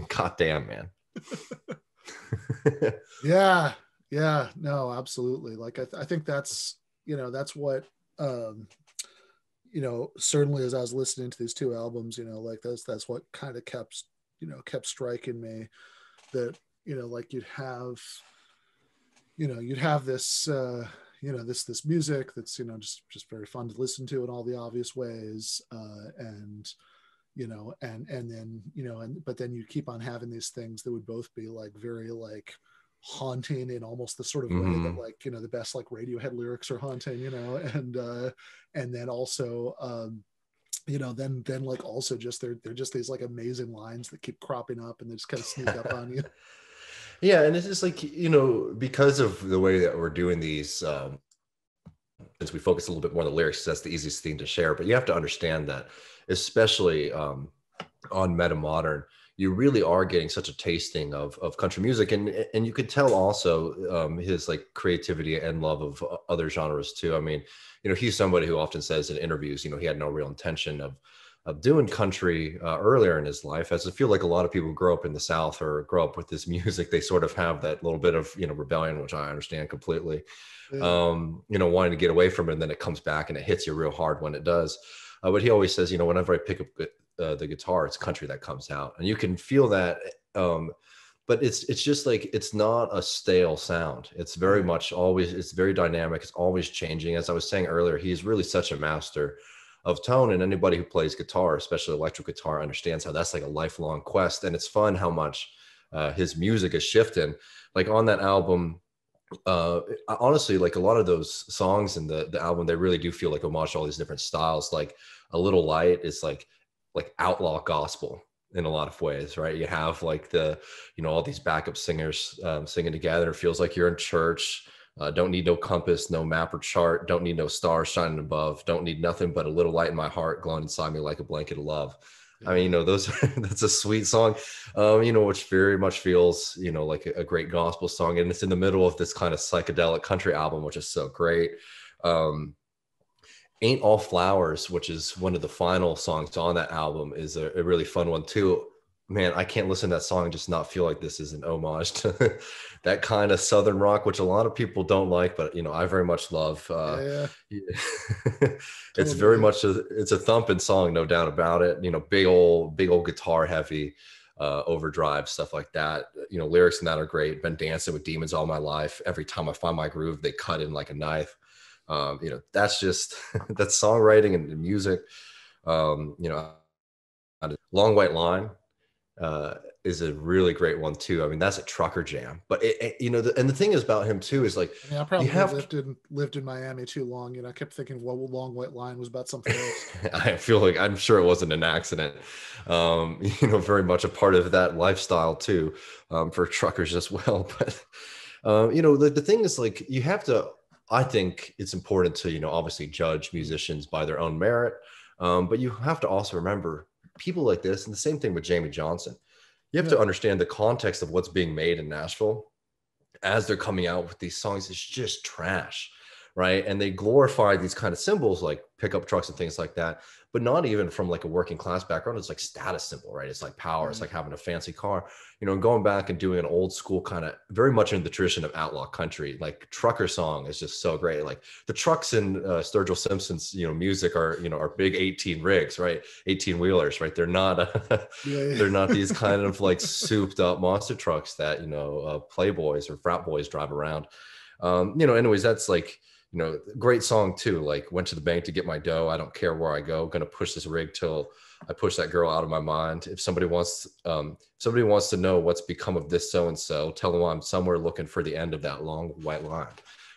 God damn, man. Yeah, no, absolutely. Like, I think that's, that's what, certainly as I was listening to these two albums, like that's what kind of kept striking me, that, like you'd have this, this music that's, just very fun to listen to in all the obvious ways. But then you keep on having these things that would both be like very like haunting in almost the sort of way that like, the best like Radiohead lyrics are haunting, and then also, then like also just they're just these like amazing lines that keep cropping up and they just kind of sneak up on you. Yeah, and it's just like, because of the way that we're doing these, since we focus a little bit more on the lyrics, that's the easiest thing to share. But you have to understand that, especially on Metamodern, you really are getting such a tasting of country music, and you could tell also his like creativity and love of other genres too. I mean, he's somebody who often says in interviews, he had no real intention of doing country earlier in his life, as I feel like a lot of people who grow up in the South or grow up with this music, they sort of have that little bit of, rebellion, which I understand completely, wanting to get away from it, and then it comes back and it hits you real hard when it does. But he always says, whenever I pick up the guitar, it's country that comes out, and you can feel that. But it's just like, it's not a stale sound. It's very much always, it's very dynamic. It's always changing. As I was saying earlier, he's really such a master of tone, and anybody who plays guitar, especially electric guitar, understands how that's like a lifelong quest. And it's fun how much his music is shifting. Like on that album, honestly, like a lot of those songs in the album, they really do feel like homage to all these different styles. Like A Little Light is like outlaw gospel in a lot of ways, right? You have like the, all these backup singers singing together. It feels like you're in church. Don't need no compass, no map or chart. Don't need no stars shining above. Don't need nothing but a little light in my heart glowing inside me like a blanket of love. I mean, those that's a sweet song, which very much feels, like a great gospel song. And it's in the middle of this kind of psychedelic country album, which is so great. Ain't All Flowers, which is one of the final songs on that album, is a really fun one too. Man, I can't listen to that song and just not feel like this is an homage to that kind of Southern rock, which a lot of people don't like, but I very much love. It's very much it's a thumping song, no doubt about it. Big old guitar heavy, overdrive, stuff like that. Lyrics in that are great. Been dancing with demons all my life. Every time I find my groove, they cut in like a knife. That's just that's songwriting and music. Long White Line is a really great one too. I mean, that's a trucker jam. But and the thing is about him too is like, I probably lived in Miami too long. I kept thinking, well, Long White Line was about something else. I feel like I'm sure it wasn't an accident. Very much a part of that lifestyle too, for truckers as well. But the thing is, like, you have to. I think it's important to obviously judge musicians by their own merit, but you have to also remember people like this, and the same thing with Jamie Johnson. You have to understand the context of what's being made in Nashville as they're coming out with these songs. It's just trash, right? And they glorify these kind of symbols like pickup trucks and things like that, but not even from like a working class background. It's like status symbol, right? It's like power. It's like having a fancy car, and going back and doing an old school kind of very much in the tradition of outlaw country, like trucker song is just so great. Like the trucks in Sturgill Simpson's, music are, are big 18 rigs, right? 18 wheelers, right? They're not, they're not these kind of like souped up monster trucks that, playboys or frat boys drive around. Anyways, that's like, great song too. Like, went to the bank to get my dough. I don't care where I go. Gonna push this rig till I push that girl out of my mind. If somebody wants to know what's become of this so and so, tell them I'm somewhere looking for the end of that long white line,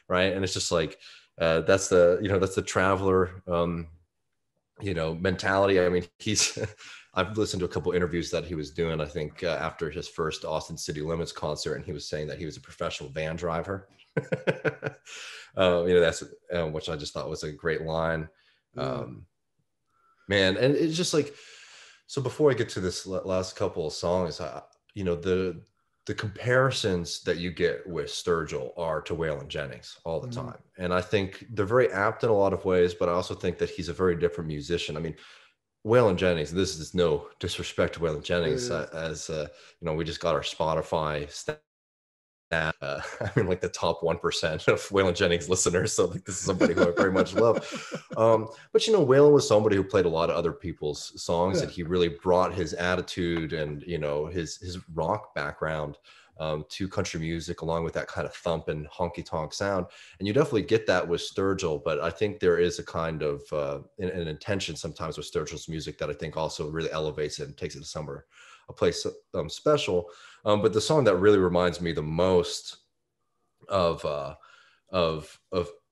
right? And it's just like that's the traveler mentality. I mean, he's I've listened to a couple interviews that he was doing, I think after his first Austin City Limits concert, and he was saying that he was a professional van driver. That's which I just thought was a great line. Man, and it's just like, so before I get to this last couple of songs, the comparisons that you get with Sturgill are to Waylon Jennings all the time. And I think they're very apt in a lot of ways, but I also think that he's a very different musician. I mean, Waylon Jennings, this is no disrespect to Waylon Jennings, as we just got our Spotify stat. I mean, like the top 1% of Waylon Jennings listeners. So like, this is somebody who I very much love. But Waylon was somebody who played a lot of other people's songs, and he really brought his attitude and his rock background to country music, along with that kind of thump and honky tonk sound. And you definitely get that with Sturgill, but I think there is a kind of an intention sometimes with Sturgill's music that I think also really elevates it and takes it to somewhere, a place special. But the song that really reminds me the most of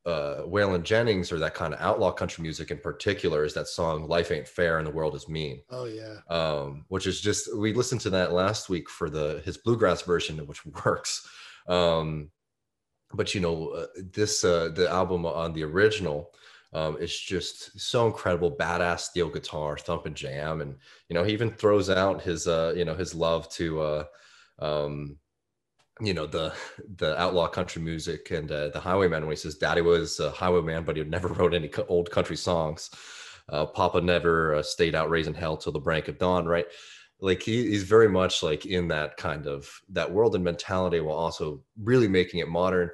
Waylon Jennings, or that kind of outlaw country music in particular, is that song "Life Ain't Fair and the World Is Mean." Oh yeah. Which is just, we listened to that last week for his bluegrass version, which works. But the album on the original. It's just so incredible, badass steel guitar, thumping jam, and he even throws out his his love to the outlaw country music and the highwayman, when he says Daddy was a highwayman, but he never wrote any old country songs. Papa never stayed out raising hell till the break of dawn, right? Like he's very much like in that kind of that world and mentality, while also really making it modern.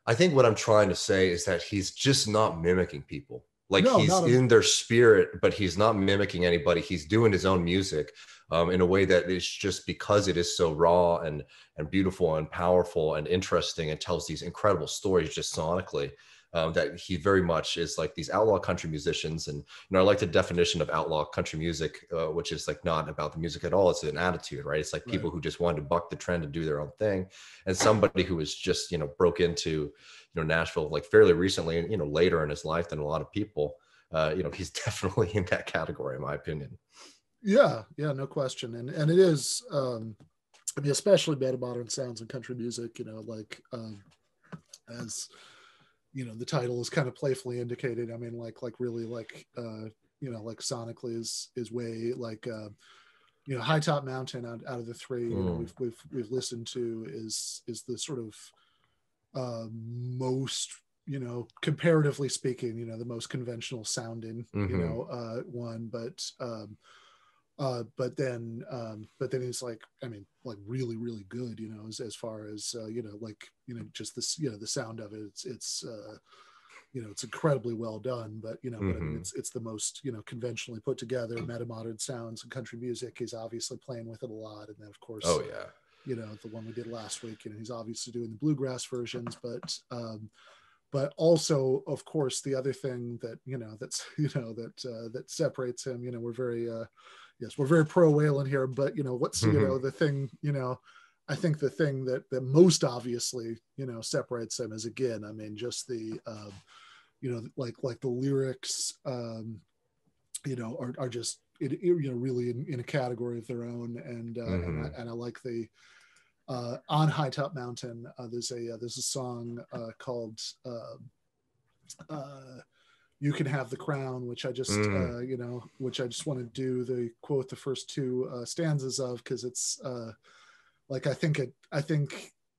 I think what I'm trying to say is that he's just not mimicking people. Like he's in their spirit, but he's not mimicking anybody. He's doing his own music in a way that is just, because it is so raw and beautiful and powerful and interesting, and tells these incredible stories just sonically, that he very much is like these outlaw country musicians. And I like the definition of outlaw country music, which is like not about the music at all. It's an attitude, right? It's like people who just wanted to buck the trend and do their own thing. And somebody who was just broke into Nashville like fairly recently, and later in his life than a lot of people. He's definitely in that category, in my opinion. Yeah, no question. And it is I mean, especially meta modern sounds in country music, as the title is kind of playfully indicated. I mean, like really like like sonically is way like, High Top Mountain out of the three, we've listened to is the sort of most, comparatively speaking, the most conventional sounding, one, but then he's like, I mean, like really, really good, as far as, just this, the sound of it, it's it's incredibly well done, but, but I mean, it's the most, conventionally put together meta-modern sounds and country music. He's obviously playing with it a lot. And then of course, the one we did last week, he's obviously doing the bluegrass versions, but also, of course, the other thing that, that's, that separates him, we're very, we're very pro Waylon here, but, what's, the thing, I think the thing that most obviously, separates him is, again, I mean, just the, like the lyrics, are just, really in a category of their own. And, and I like the, on High Top Mountain, there's a song called You Can Have the Crown, which I just, which I just want to do the quote the first two stanzas of, because it's like, I think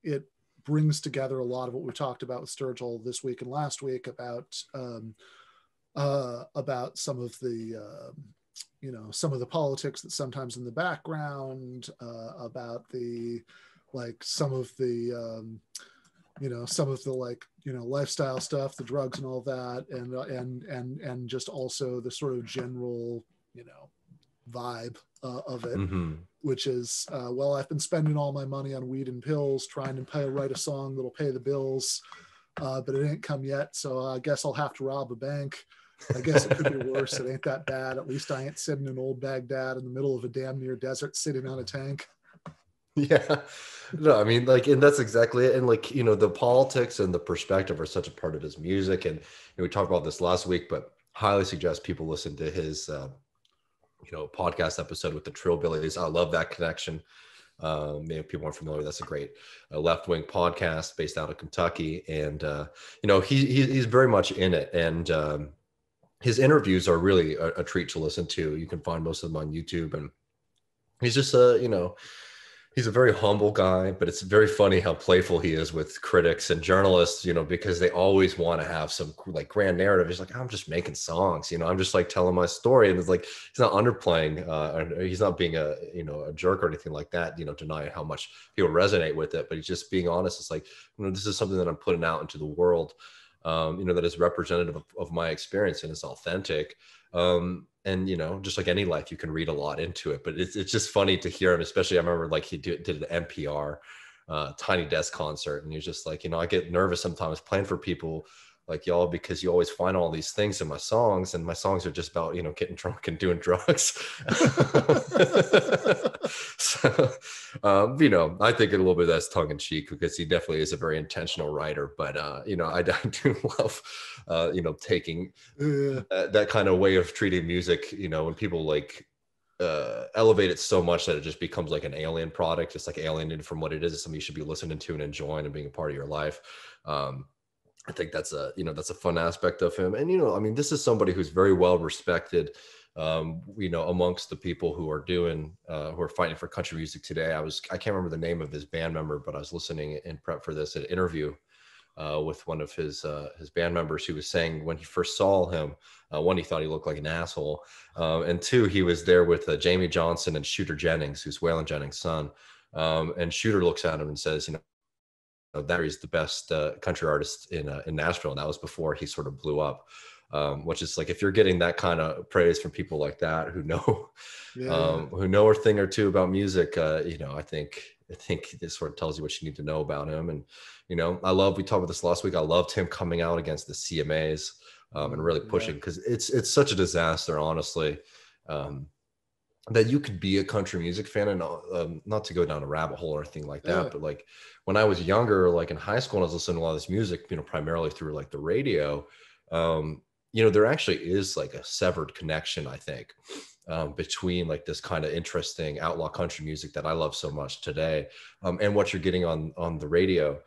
it brings together a lot of what we talked about with Sturgill this week and last week about some of the, some of the politics that sometimes in the background, about the, like some of the, some of the, like, lifestyle stuff, the drugs and all that. And just also the sort of general, vibe of it, which is, well, I've been spending all my money on weed and pills, trying to write a song that'll pay the bills, but it ain't come yet. So I guess I'll have to rob a bank. I guess it could be worse. It ain't that bad. At least I ain't sitting in old Baghdad in the middle of a damn near desert sitting on a tank. Yeah, no, I mean, like, and that's exactly it. And like, the politics and the perspective are such a part of his music. And we talked about this last week, but highly suggest people listen to his, podcast episode with the Trillbillies. I love that connection. If people aren't familiar, that's a great left-wing podcast based out of Kentucky. And, he's very much in it. And his interviews are really a treat to listen to. You can find most of them on YouTube. And he's just, he's a very humble guy, but it's very funny how playful he is with critics and journalists, because they always want to have some like grand narrative. He's like, I'm just making songs, I'm just like telling my story. And it's like, he's not underplaying, he's not being a jerk or anything like that, denying how much people resonate with it, but he's just being honest. It's like, this is something that I'm putting out into the world, that is representative of my experience and it's authentic. And, just like any life, you can read a lot into it, but it's just funny to hear him, especially I remember like he did the NPR Tiny Desk concert. And he's just like, I get nervous sometimes playing for people like y'all, because you always find all these things in my songs, and my songs are just about, getting drunk and doing drugs. So, I think a little bit of that's tongue in cheek, because he definitely is a very intentional writer, but, I do love, taking that kind of way of treating music, when people like, elevate it so much that it just becomes like an alien product. It's like alienated from what it is. It's something you should be listening to and enjoying and being a part of your life. I think that's a fun aspect of him. And, this is somebody who's very well respected, amongst the people who are who are fighting for country music today. I can't remember the name of his band member, but I was listening in prep for this, an interview with one of his band members, who was saying when he first saw him, one, he thought he looked like an asshole. And two, he was there with Jamie Johnson and Shooter Jennings, who's Waylon Jennings' son. And Shooter looks at him and says, that he's the best country artist in Nashville. And that was before he sort of blew up, which is like, if you're getting that kind of praise from people like that, who know a thing or two about music, I think this sort of tells you what you need to know about him. And, we talked about this last week. I loved him coming out against the CMAs and really pushing, because it's such a disaster, honestly, that you could be a country music fan, and not to go down a rabbit hole or anything like that, but like when I was younger, like in high school, and I was listening to a lot of this music, primarily through like the radio, there actually is like a severed connection, I think, between like this kind of interesting outlaw country music that I love so much today, and what you're getting on the radio.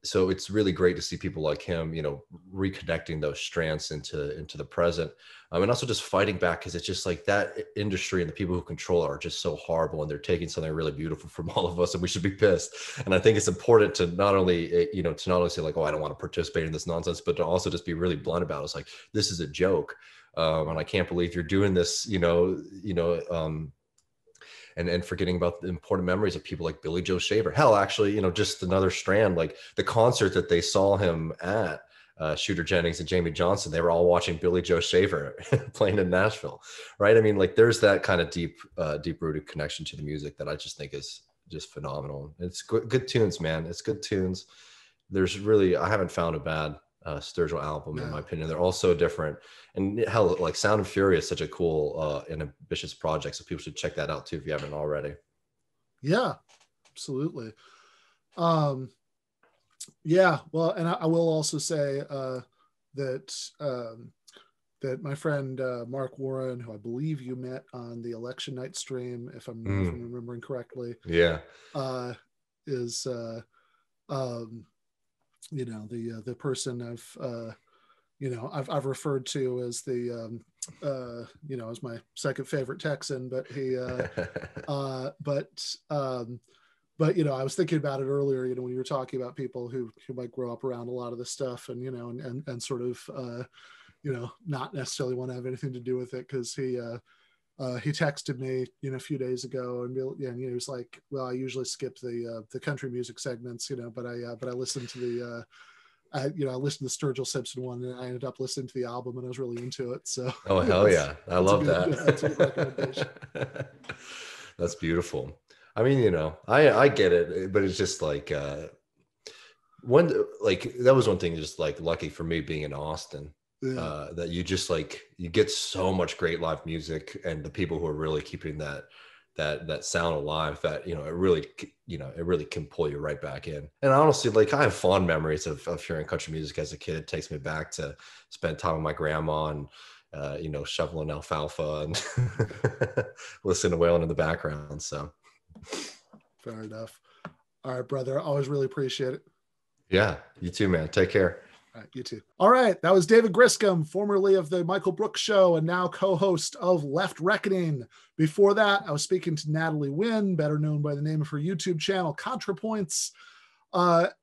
so it's really great to see people like him, you know, reconnecting those strands into the present, and also just fighting back, because it's just like that industry and the people who control it are just so horrible, and they're taking something really beautiful from all of us, and we should be pissed. And I think it's important to not only, you know, to not only say like, oh, I don't want to participate in this nonsense, but to also just be really blunt about it. It's like, this is a joke, and I can't believe you're doing this, and forgetting about the important memories of people like Billy Joe Shaver. Hell, actually, you know, just another strand, like the concert that they saw him at, Shooter Jennings and Jamie Johnson, they were all watching Billy Joe Shaver playing in Nashville, right? I mean, like there's that kind of deep-rooted connection to the music that I just think is just phenomenal. It's good tunes, man. It's good tunes. There's really, I haven't found a bad Sturgill album, in my opinion. They're all so different, and hell, like Sound and Fury is such a cool and ambitious project, so people should check that out too if you haven't already. Yeah, absolutely. Yeah, well, and I will also say that that my friend Mark Warren, who I believe you met on the election night stream, if I'm remembering correctly, is you know, the person I've referred to as the you know, as my second favorite Texan, but he but you know, I was thinking about it earlier, you know, when you were talking about people who might grow up around a lot of this stuff, and you know, and sort of you know, not necessarily want to have anything to do with it, because he texted me, you know, a few days ago, and you know, he was like, well, I usually skip the country music segments, you know, but I listened to the I listened to the Sturgill Simpson one, and I ended up listening to the album, and I was really into it. So oh hell yeah, I love that. That's a good recommendation. That's beautiful. I mean, you know, I get it, but it's just like that was one thing, just like lucky for me being in Austin, that you just like, you get so much great live music, and the people who are really keeping that sound alive, that, you know, it really can pull you right back in. And honestly, like I have fond memories of hearing country music as a kid. It takes me back to spend time with my grandma and you know, shoveling alfalfa and listening to wailing in the background. So fair enough. All right, brother, always really appreciate it. Yeah, you too, man. Take care. All right, you too. All right, that was David Griscom, formerly of the Michael Brooks Show and now co-host of Left Reckoning. Before that, I was speaking to Natalie Wynn, better known by the name of her YouTube channel, ContraPoints.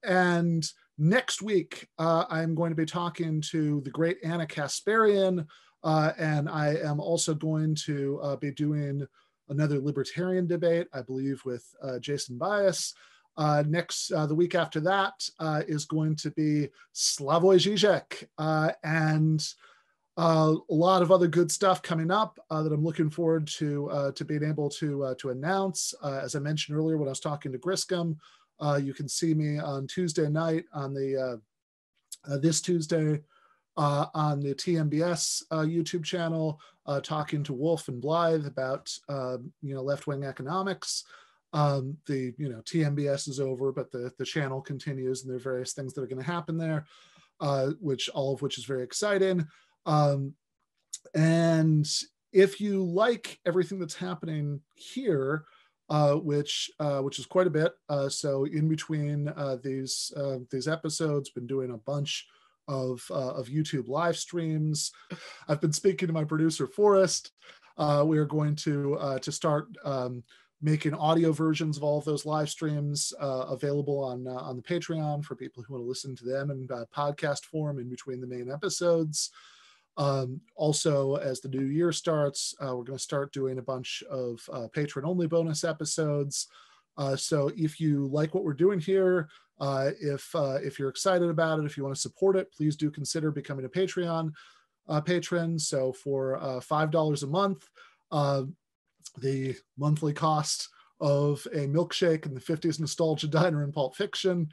And next week, I'm going to be talking to the great Anna Kasparian, and I am also going to be doing another libertarian debate, I believe, with Jason Bias. The week after that is going to be Slavoj Žižek, and a lot of other good stuff coming up that I'm looking forward to being able to announce. As I mentioned earlier when I was talking to Griscom, you can see me on Tuesday night on the this Tuesday on the TMBS YouTube channel, talking to Wolf and Blythe about left-wing economics. The TMBS is over, but the channel continues, and there are various things that are going to happen there, all of which is very exciting. And if you like everything that's happening here, which is quite a bit, so in between these episodes, been doing a bunch of YouTube live streams. I've been speaking to my producer Forrest. We are going to start making audio versions of all of those live streams available on the Patreon for people who want to listen to them in podcast form in between the main episodes. Also, as the new year starts, we're going to start doing a bunch of patron-only bonus episodes. So if you like what we're doing here, if you're excited about it, if you want to support it, please do consider becoming a Patreon patron. So for $5 a month, the monthly cost of a milkshake in the 50s Nostalgia Diner in Pulp Fiction,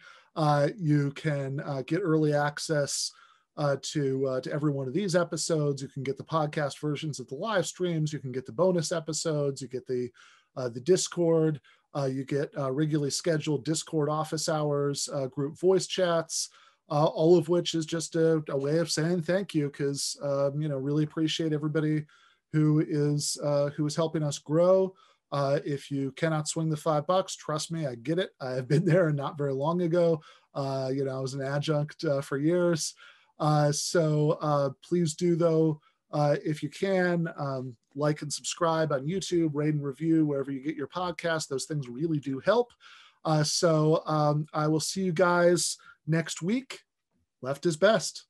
you can get early access to every one of these episodes. You can get the podcast versions of the live streams. You can get the bonus episodes. You get the Discord. You get regularly scheduled Discord office hours, group voice chats, all of which is just a way of saying thank you, because really appreciate everybody who is helping us grow. If you cannot swing the $5, trust me, I get it. I've been there not very long ago. I was an adjunct for years. So please do, though, if you can, like and subscribe on YouTube, rate and review wherever you get your podcast. Those things really do help. So I will see you guys next week. Left is best.